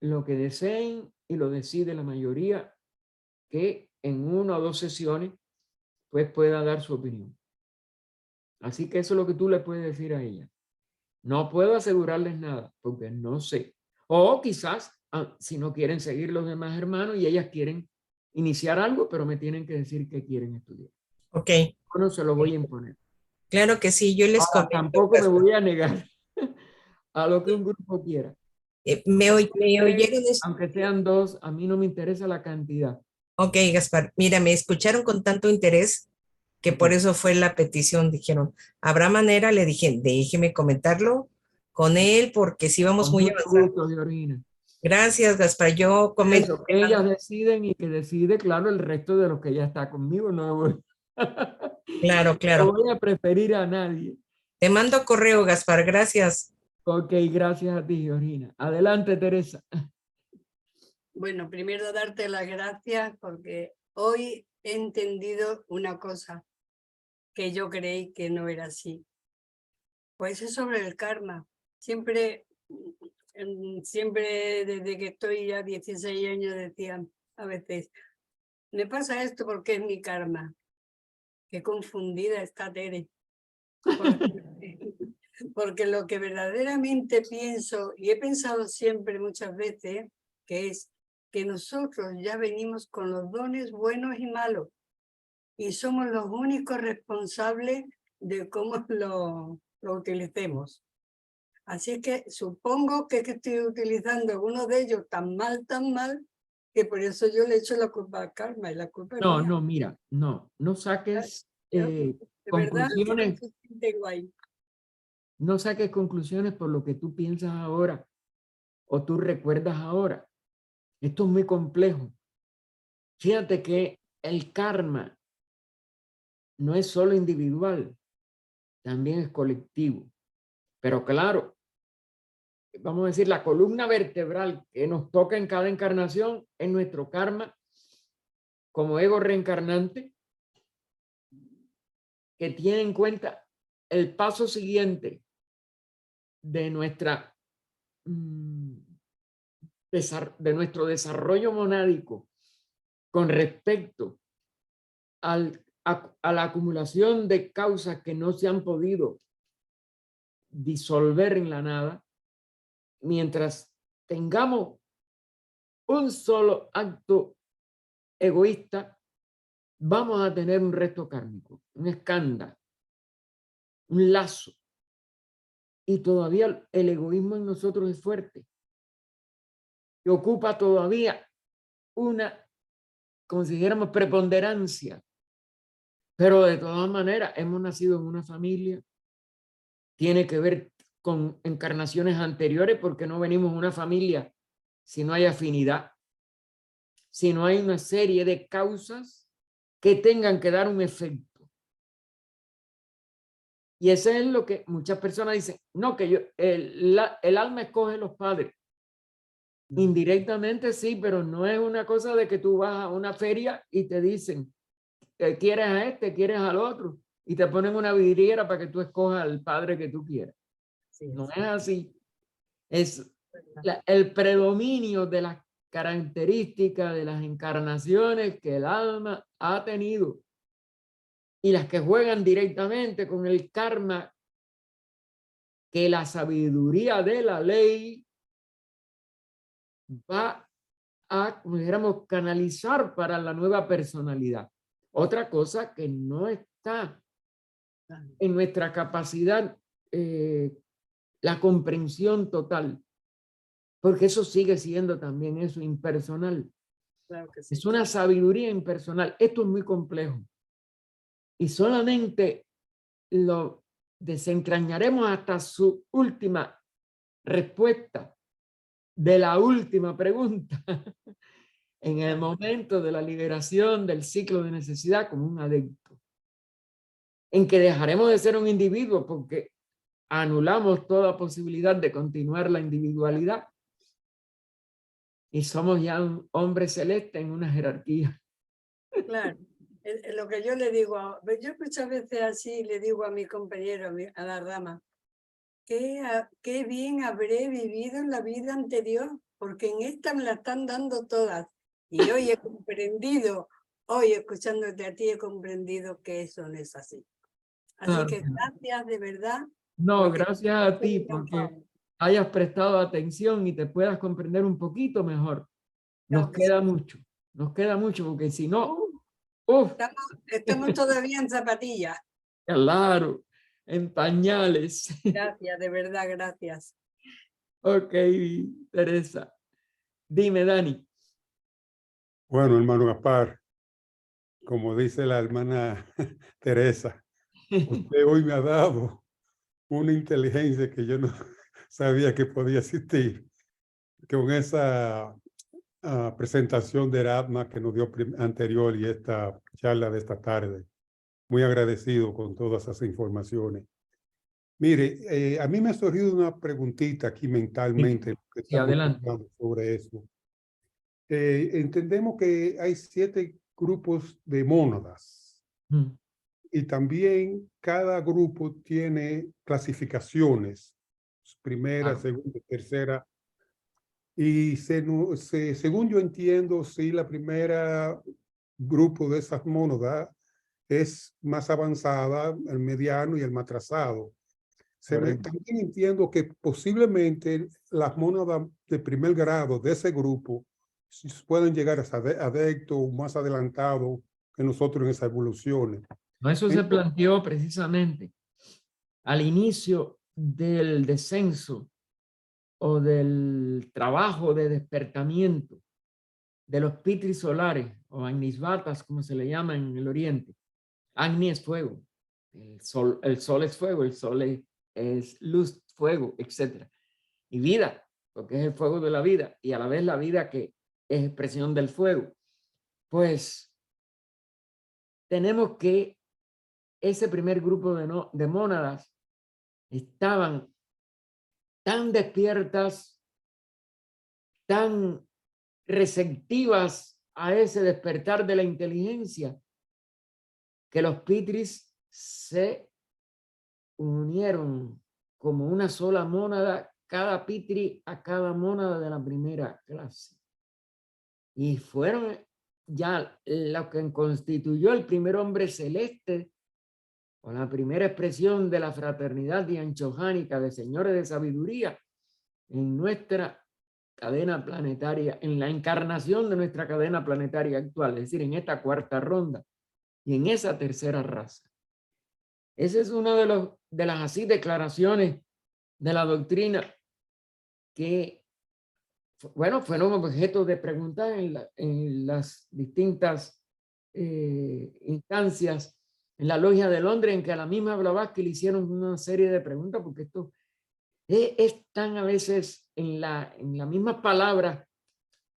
Speaker 1: lo que deseen y lo decide la mayoría, que en 1 o 2 sesiones pues pueda dar su opinión. Así que eso es lo que tú le puedes decir a ella. No puedo asegurarles nada porque no sé. O quizás si no quieren seguir los demás hermanos y ellas quieren iniciar algo, pero me tienen que decir que quieren estudiar.
Speaker 3: Ok,
Speaker 1: Yo no se lo voy a imponer.
Speaker 3: claro que sí, yo les
Speaker 1: Ahora,
Speaker 3: comento.
Speaker 1: tampoco me voy a negar a lo que un grupo quiera.
Speaker 3: Me oyeron.
Speaker 1: Aunque sean 2, a mí no me interesa la cantidad.
Speaker 3: Ok, Gaspar, mira, me escucharon con tanto interés que por eso fue la petición. Dijeron, ¿habrá manera? Le dije, déjeme comentarlo con él porque sí vamos
Speaker 1: Con
Speaker 3: muy
Speaker 1: mucho
Speaker 3: avanzados.
Speaker 1: gusto, Georgina.
Speaker 3: Gracias, Gaspar. Yo comento.
Speaker 1: Eso, ellas deciden y que decide, claro, el resto de los que ya está conmigo. No voy,
Speaker 3: Claro,
Speaker 1: no
Speaker 3: claro.
Speaker 1: voy a preferir a nadie.
Speaker 3: Te mando correo, Gaspar. Gracias.
Speaker 1: Ok, gracias a ti, Georgina. Adelante, Teresa.
Speaker 4: Bueno, primero darte las gracias porque hoy he entendido una cosa que yo creí que no era así. Pues es sobre el karma. Siempre desde que estoy ya 16 años decían a veces, me pasa esto porque es mi karma. Qué confundida está Tere. Porque lo que verdaderamente pienso, y he pensado siempre muchas veces, que es que nosotros ya venimos con los dones buenos y malos y somos los únicos responsables de cómo lo utilicemos. Así que supongo que estoy utilizando uno de ellos tan mal, que por eso yo le echo la culpa a karma y la culpa es
Speaker 1: No,
Speaker 4: mía.
Speaker 1: no, mira, no saques
Speaker 4: De verdad que
Speaker 1: conclusiones.
Speaker 4: no se siente guay.
Speaker 1: No saques conclusiones por lo que tú piensas ahora o tú recuerdas ahora. Esto es muy complejo. Fíjate que el karma no es solo individual, también es colectivo. Pero claro, vamos a decir, la columna vertebral que nos toca en cada encarnación es nuestro karma como ego reencarnante, que tiene en cuenta el paso siguiente de de nuestro desarrollo monádico con respecto a la acumulación de causas que no se han podido disolver en la nada, mientras tengamos un solo acto egoísta, vamos a tener un resto kármico, un escándalo, un lazo. Y todavía el egoísmo en nosotros es fuerte. Y ocupa todavía una, como si dijéramos, preponderancia. Pero de todas maneras, hemos nacido en una familia. Tiene que ver con encarnaciones anteriores, porque no venimos de una familia si no hay afinidad, si no hay una serie de causas que tengan que dar un efecto. Y eso es lo que muchas personas dicen, no, que el alma escoge los padres. Indirectamente sí, pero no es una cosa de que tú vas a una feria y te dicen, ¿quieres a este, quieres al otro? Y te ponen una vidriera para que tú escojas al padre que tú quieras.
Speaker 4: Sí,
Speaker 1: No
Speaker 4: sí,
Speaker 1: es así. Es
Speaker 4: verdad.
Speaker 1: el predominio de las características de las encarnaciones que el alma ha tenido y las que juegan directamente con el karma que la sabiduría de la ley va a, como dijéramos, canalizar para la nueva personalidad. Otra cosa que no está en nuestra capacidad, la comprensión total, porque eso sigue siendo también eso impersonal.
Speaker 4: Claro que sí.
Speaker 1: Es una sabiduría impersonal. Esto es muy complejo. Y solamente lo desentrañaremos hasta su última respuesta de la última pregunta en el momento de la liberación del ciclo de necesidad como un adicto, en que dejaremos de ser un individuo porque anulamos toda posibilidad de continuar la individualidad y somos ya un hombre celeste en una jerarquía.
Speaker 4: Claro, lo que yo le digo, yo muchas veces así le digo a mi compañero, a la dama, qué bien habré vivido en la vida anterior, porque en esta me la están dando todas. Y hoy he comprendido, hoy escuchándote a ti he comprendido que eso no es así. Así que gracias de verdad.
Speaker 1: No,
Speaker 4: Porque
Speaker 1: gracias a ti porque hayas prestado atención y te puedas comprender un poquito mejor. Nos queda mucho porque si no,
Speaker 4: estamos todavía en zapatillas.
Speaker 1: claro, en pañales.
Speaker 4: Gracias, de verdad, gracias.
Speaker 1: Ok, Teresa. Dime, Dani.
Speaker 5: Bueno, hermano Gaspar, como dice la hermana Teresa, usted hoy me ha dado una inteligencia que yo no sabía que podía existir. Con esa presentación de Atma que nos dio anterior y esta charla de esta tarde. Muy agradecido con todas esas informaciones. Mire, a mí me ha surgido una preguntita aquí mentalmente que
Speaker 1: Sí,
Speaker 5: estamos
Speaker 1: adelante.
Speaker 5: hablando sobre eso. Entendemos que hay 7 grupos de mónadas y también cada grupo tiene clasificaciones, primera, segunda, tercera. Y según yo entiendo, sí, la primera grupo de esas mónadas es más avanzada, el mediano y el más atrasado. También entiendo que posiblemente las mónadas de primer grado de ese grupo pueden llegar a ser adeptos más adelantados que nosotros en esa evolución.
Speaker 1: No, eso se planteó precisamente al inicio del descenso o del trabajo de despertamiento de los pitris solares o agnisvatas, como se le llama en el oriente. Agni es fuego, el sol es fuego, el sol es luz, fuego, etc. Y vida, porque es el fuego de la vida y a la vez la vida que es expresión del fuego. Pues tenemos que ese primer grupo de mónadas estaban tan despiertas, tan receptivas a ese despertar de la inteligencia, que los pitris se unieron como una sola mónada, cada pitri a cada mónada de la primera clase. Y fueron ya lo que constituyó el primer hombre celeste, o la primera expresión de la fraternidad dianchohánica de señores de sabiduría en nuestra cadena planetaria, en la encarnación de nuestra cadena planetaria actual, es decir, en esta cuarta ronda y en esa tercera raza. Esa es una de las así declaraciones de la doctrina que, bueno, fueron objeto de preguntas en las distintas instancias en la Logia de Londres, en que a la misma Blavatsky le hicieron una serie de preguntas, porque esto es tan a veces en la misma palabra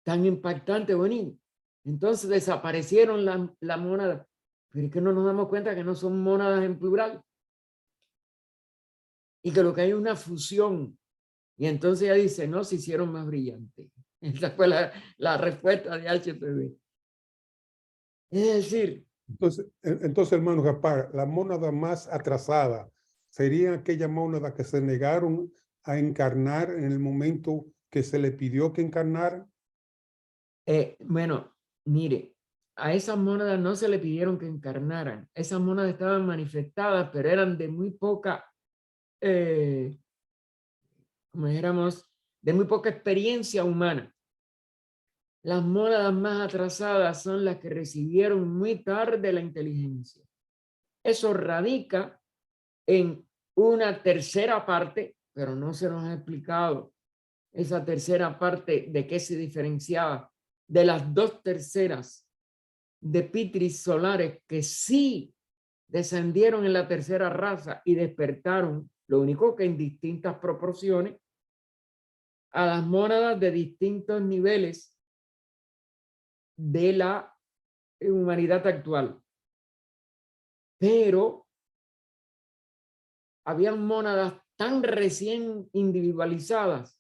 Speaker 1: tan impactante. Bueno, entonces desaparecieron la mónada, pero es que no nos damos cuenta que no son mónadas en plural y que lo que hay es una fusión. Y entonces ella dice, no, se hicieron más brillantes. Esa fue la respuesta de HPB. Es decir,
Speaker 5: Entonces, hermano Gaspar, la mónada más atrasada serían aquellas mónadas que se negaron a encarnar en el momento que se le pidió que encarnaran.
Speaker 1: bueno, mire, a esas mónadas no se le pidieron que encarnaran. Esas mónadas estaban manifestadas, pero eran de muy poca, como dijéramos, de muy poca experiencia humana. Las mónadas más atrasadas son las que recibieron muy tarde la inteligencia. Eso radica en una tercera parte, pero no se nos ha explicado esa tercera parte de qué se diferenciaba de las 2/3 de Pitris solares que sí descendieron en la tercera raza y despertaron, lo único que en distintas proporciones, a las mónadas de distintos niveles de la humanidad actual. Pero habían mónadas tan recién individualizadas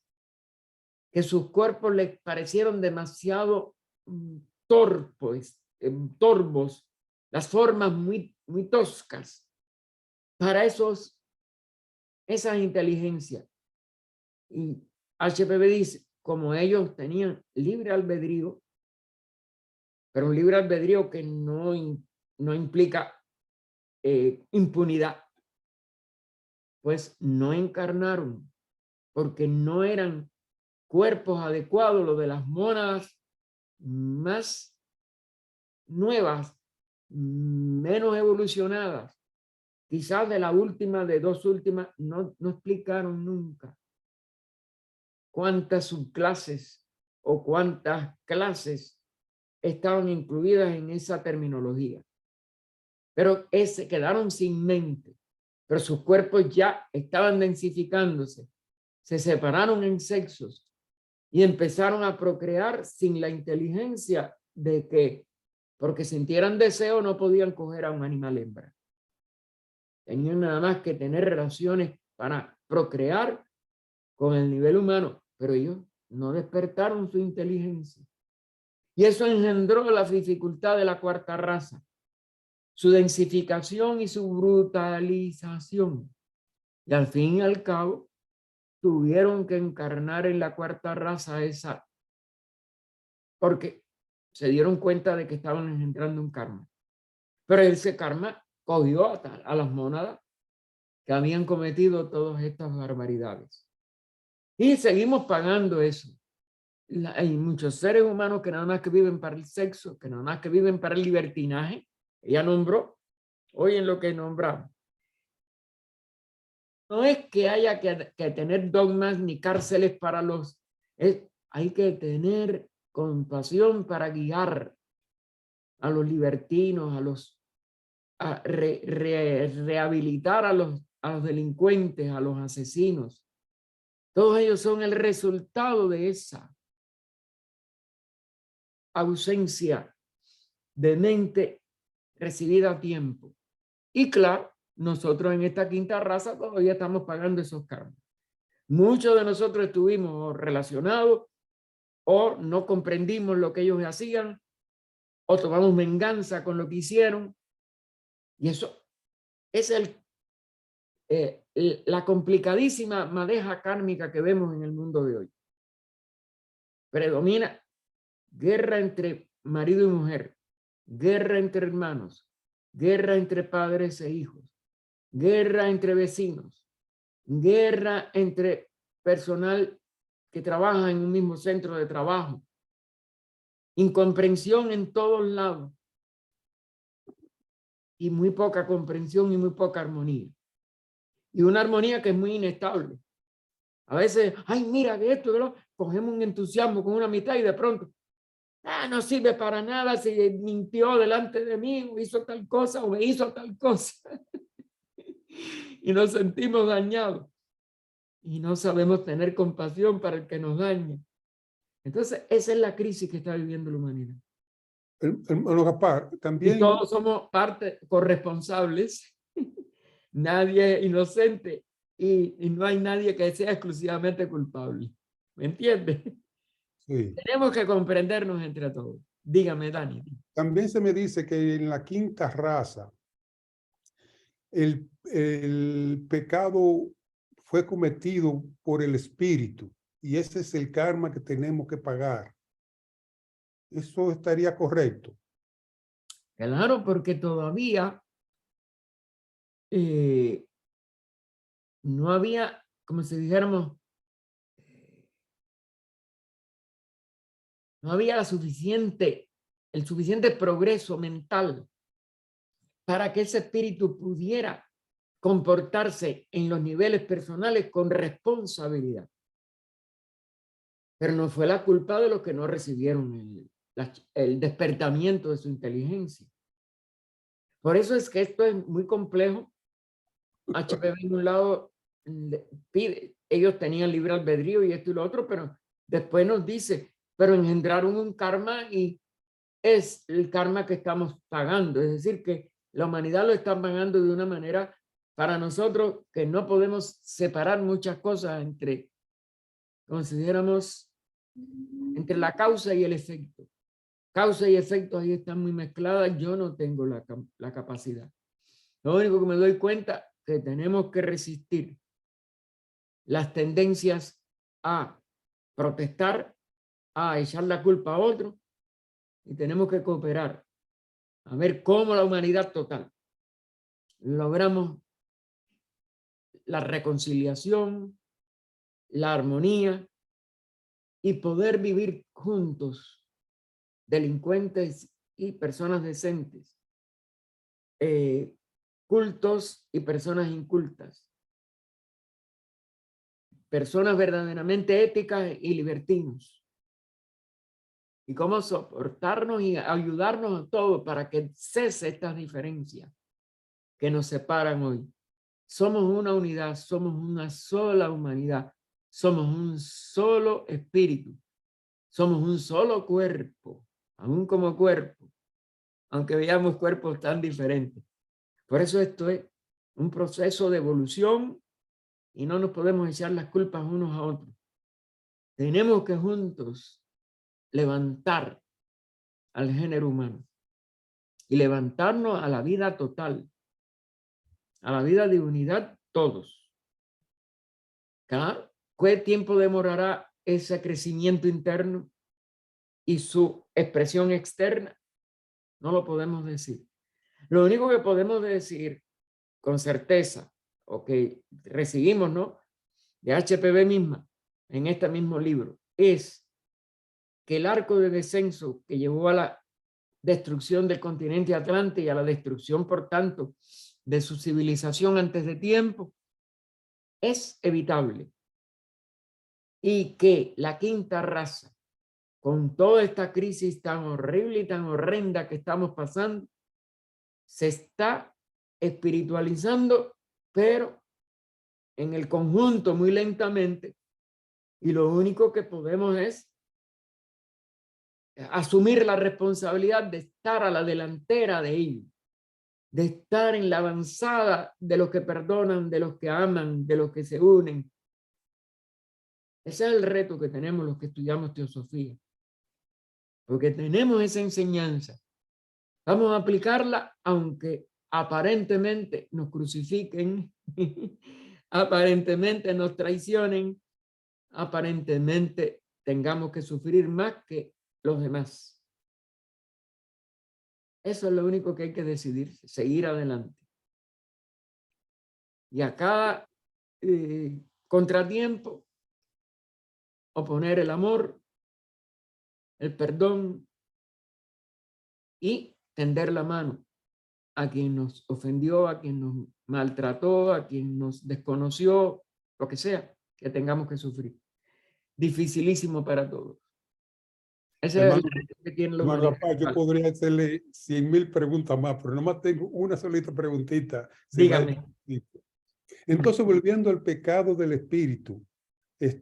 Speaker 1: que sus cuerpos les parecieron demasiado torvos, las formas muy toscas para esas inteligencias. Y HPB dice, como ellos tenían libre albedrío, pero un libre albedrío que no implica impunidad, pues no encarnaron, porque no eran cuerpos adecuados, los de las mónadas más nuevas, menos evolucionadas, quizás de la última, de 2 últimas, no explicaron nunca cuántas subclases o cuántas clases estaban incluidas en esa terminología. Pero quedaron sin mente, pero sus cuerpos ya estaban densificándose, se separaron en sexos y empezaron a procrear sin la inteligencia de que, porque sintieran deseo, no podían coger a un animal hembra. Tenían nada más que tener relaciones para procrear con el nivel humano, pero ellos no despertaron su inteligencia. Y eso engendró la dificultad de la cuarta raza, su densificación y su brutalización. Y al fin y al cabo, tuvieron que encarnar en la cuarta raza esa, porque se dieron cuenta de que estaban engendrando un karma. Pero ese karma cogió a las mónadas que habían cometido todas estas barbaridades. Y seguimos pagando eso. Hay muchos seres humanos que nada más que viven para el sexo, que nada más que viven para el libertinaje. Ella nombró, oyen lo que nombramos. No es que haya que tener dogmas ni cárceles para los... hay que tener compasión para guiar a los libertinos, rehabilitar a los delincuentes, a los asesinos. Todos ellos son el resultado de esa ausencia de mente recibida a tiempo. Y claro, nosotros en esta quinta raza todavía estamos pagando esos karmas. Muchos de nosotros estuvimos relacionados o no comprendimos lo que ellos hacían o tomamos venganza con lo que hicieron. Y eso es la complicadísima madeja kármica que vemos en el mundo de hoy. Predomina guerra entre marido y mujer, guerra entre hermanos, guerra entre padres e hijos, guerra entre vecinos, guerra entre personal que trabaja en un mismo centro de trabajo, incomprensión en todos lados. y muy poca comprensión y muy poca armonía. Y una armonía que es muy inestable. A veces, ay, mira que esto, ¿no? Cogemos un entusiasmo con una mitad y de pronto, no sirve para nada, si mintió delante de mí, o hizo tal cosa, o me hizo tal cosa. Y nos sentimos dañados. Y no sabemos tener compasión para el que nos daña. Entonces, esa es la crisis que está viviendo la humanidad.
Speaker 5: Hermano Gaspar,
Speaker 1: Y
Speaker 5: también,
Speaker 1: todos somos parte corresponsables. Nadie es inocente y no hay nadie que sea exclusivamente culpable. ¿Me entiendes?
Speaker 5: sí,
Speaker 1: Tenemos que comprendernos entre todos. Dígame, Dani.
Speaker 5: también se me dice que en la quinta raza el pecado fue cometido por el espíritu y ese es el karma que tenemos que pagar. ¿Eso estaría correcto?
Speaker 1: Claro, porque todavía no había, como si dijéramos, no había el suficiente progreso mental para que ese espíritu pudiera comportarse en los niveles personales con responsabilidad. Pero no fue la culpa de los que no recibieron el despertamiento de su inteligencia. Por eso es que esto es muy complejo. HPV en un lado pide, ellos tenían libre albedrío y esto y lo otro, pero después nos dice, pero engendraron un karma y es el karma que estamos pagando. Es decir, que la humanidad lo está pagando de una manera para nosotros que no podemos separar muchas cosas entre, consideramos, entre la causa y el efecto. Causa y efecto ahí están muy mezcladas. Yo no tengo la capacidad. Lo único que me doy cuenta es que tenemos que resistir las tendencias a protestar, a echar la culpa a otro, y tenemos que cooperar a ver cómo la humanidad total logramos la reconciliación, la armonía y poder vivir juntos, delincuentes y personas decentes, cultos y personas incultas, personas verdaderamente éticas y libertinos. Y cómo soportarnos y ayudarnos a todos para que cese estas diferencias que nos separan hoy. Somos una unidad, somos una sola humanidad, somos un solo espíritu, somos un solo cuerpo, aún como cuerpo, aunque veamos cuerpos tan diferentes. Por eso esto es un proceso de evolución y no nos podemos echar las culpas unos a otros. Tenemos que juntos levantar al género humano y levantarnos a la vida total, a la vida de unidad todos. Claro, ¿qué tiempo demorará ese crecimiento interno y su expresión externa? No lo podemos decir. Lo único que podemos decir con certeza, o que recibimos, ¿no?, de HPV misma, en este mismo libro, es que el arco de descenso que llevó a la destrucción del continente Atlante y a la destrucción, por tanto, de su civilización antes de tiempo, es evitable. Y que la quinta raza, con toda esta crisis tan horrible y tan horrenda que estamos pasando, se está espiritualizando, pero en el conjunto muy lentamente, y lo único que podemos es asumir la responsabilidad de estar a la delantera de ello, de estar en la avanzada de los que perdonan, de los que aman, de los que se unen. Ese es el reto que tenemos los que estudiamos teosofía, porque tenemos esa enseñanza. Vamos a aplicarla aunque aparentemente nos crucifiquen, aparentemente nos traicionen, aparentemente tengamos que sufrir más que los demás. Eso es lo único que hay que decidir, seguir adelante. Y a cada contratiempo, oponer el amor, el perdón y tender la mano a quien nos ofendió, a quien nos maltrató, a quien nos desconoció, lo que sea que tengamos que sufrir. Dificilísimo para todos. Ese es el reto que tiene la
Speaker 5: Hermano
Speaker 1: humanidad.
Speaker 5: Gaspar, yo podría hacerle 100,000 preguntas más, pero nomás tengo una solita preguntita.
Speaker 1: Dígame.
Speaker 5: Entonces, volviendo al pecado del espíritu, es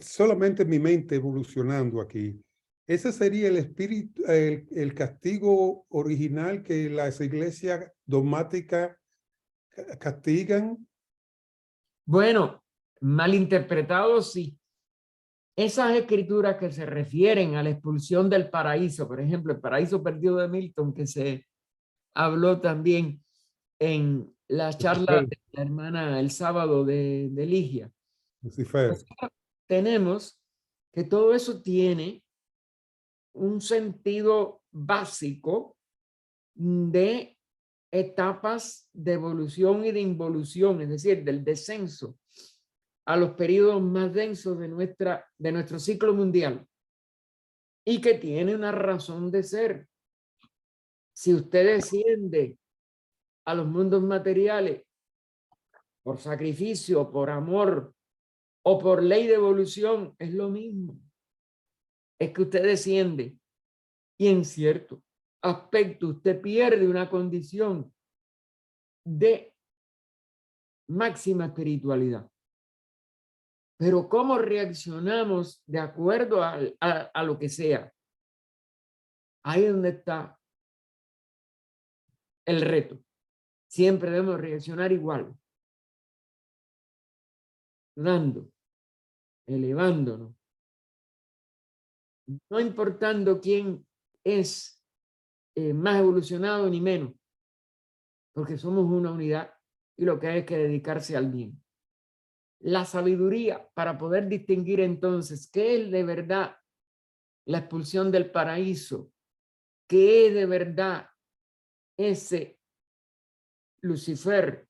Speaker 5: solamente mi mente evolucionando aquí. ¿Ese sería el espíritu, el castigo original que las iglesias dogmáticas castigan?
Speaker 1: Bueno, malinterpretado, sí. Esas escrituras que se refieren a la expulsión del paraíso, por ejemplo, el paraíso perdido de Milton, que se habló también en la charla de la hermana el sábado de Ligia.
Speaker 5: Lucifer.
Speaker 1: Tenemos que todo eso tiene un sentido básico de etapas de evolución y de involución, es decir, del descenso a los periodos más densos de nuestro ciclo mundial, y que tiene una razón de ser. Si usted desciende a los mundos materiales por sacrificio, por amor o por ley de evolución, es lo mismo. Es que usted desciende y en cierto aspecto usted pierde una condición de máxima espiritualidad. Pero ¿cómo reaccionamos de acuerdo a lo que sea? Ahí es donde está el reto. Siempre debemos reaccionar igual, dando, elevándonos, no importando quién es más evolucionado ni menos, porque somos una unidad y lo que hay es que dedicarse al bien. La sabiduría para poder distinguir entonces qué es de verdad la expulsión del paraíso, qué es de verdad ese Lucifer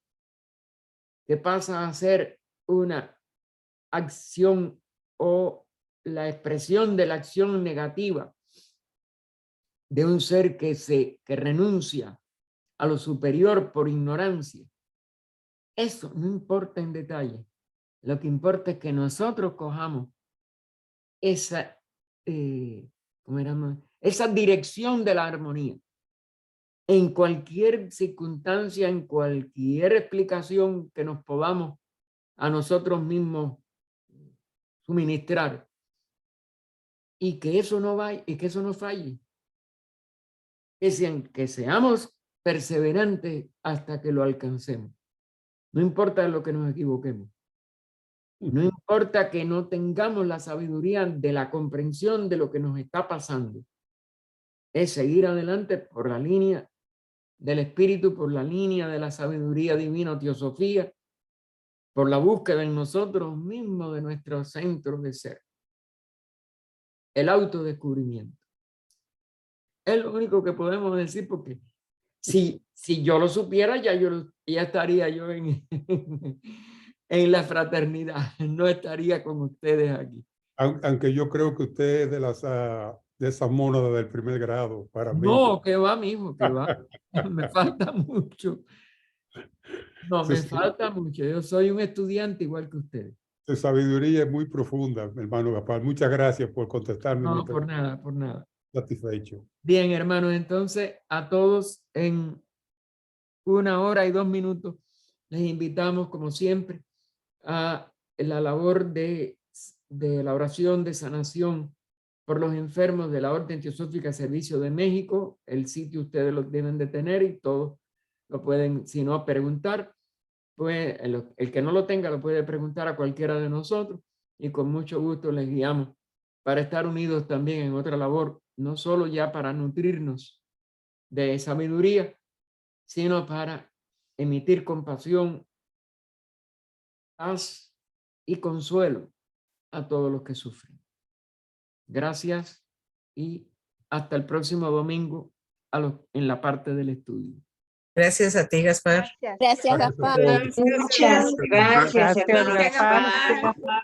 Speaker 1: que pasa a ser una acción o la expresión de la acción negativa de un ser que renuncia a lo superior por ignorancia. Eso no importa en detalle. Lo que importa es que nosotros cojamos esa, esa dirección de la armonía. En cualquier circunstancia, en cualquier explicación que nos podamos a nosotros mismos suministrar. Y que eso no vaya, y que eso no falle. Que seamos perseverantes hasta que lo alcancemos. No importa lo que nos equivoquemos. No importa que no tengamos la sabiduría de la comprensión de lo que nos está pasando. Es seguir adelante por la línea del espíritu, por la línea de la sabiduría divina o teosofía, por la búsqueda en nosotros mismos de nuestro centro de ser. El autodescubrimiento. Es lo único que podemos decir, porque si yo lo supiera, ya estaría yo en la fraternidad, no estaría con ustedes aquí.
Speaker 5: Aunque yo creo que usted es de esas mónadas del primer grado, para mí.
Speaker 1: No, que va, mijo, que va. Me falta mucho. No, me falta mucho. Yo soy un estudiante igual que ustedes.
Speaker 5: Su sabiduría es muy profunda, hermano Gaspar. Muchas gracias por contestarme.
Speaker 1: No, por nada, por nada.
Speaker 5: Satisfecho.
Speaker 1: Bien, hermanos, entonces a todos en 1 hora y 2 minutos les invitamos, como siempre, a la labor de la oración de sanación por los enfermos de la Orden Teosófica Servicio de México. El sitio ustedes lo deben de tener y todos lo pueden, si no, preguntar. Pues el que no lo tenga lo puede preguntar a cualquiera de nosotros y con mucho gusto les guiamos para estar unidos también en otra labor, no solo ya para nutrirnos de sabiduría, sino para emitir compasión, paz y consuelo a todos los que sufren. Gracias y hasta el próximo domingo en la parte del estudio.
Speaker 3: Gracias a ti, Gaspar.
Speaker 6: Gracias, Gaspar.
Speaker 7: Muchas gracias, hermano
Speaker 2: Gaspar.
Speaker 7: Gaspar.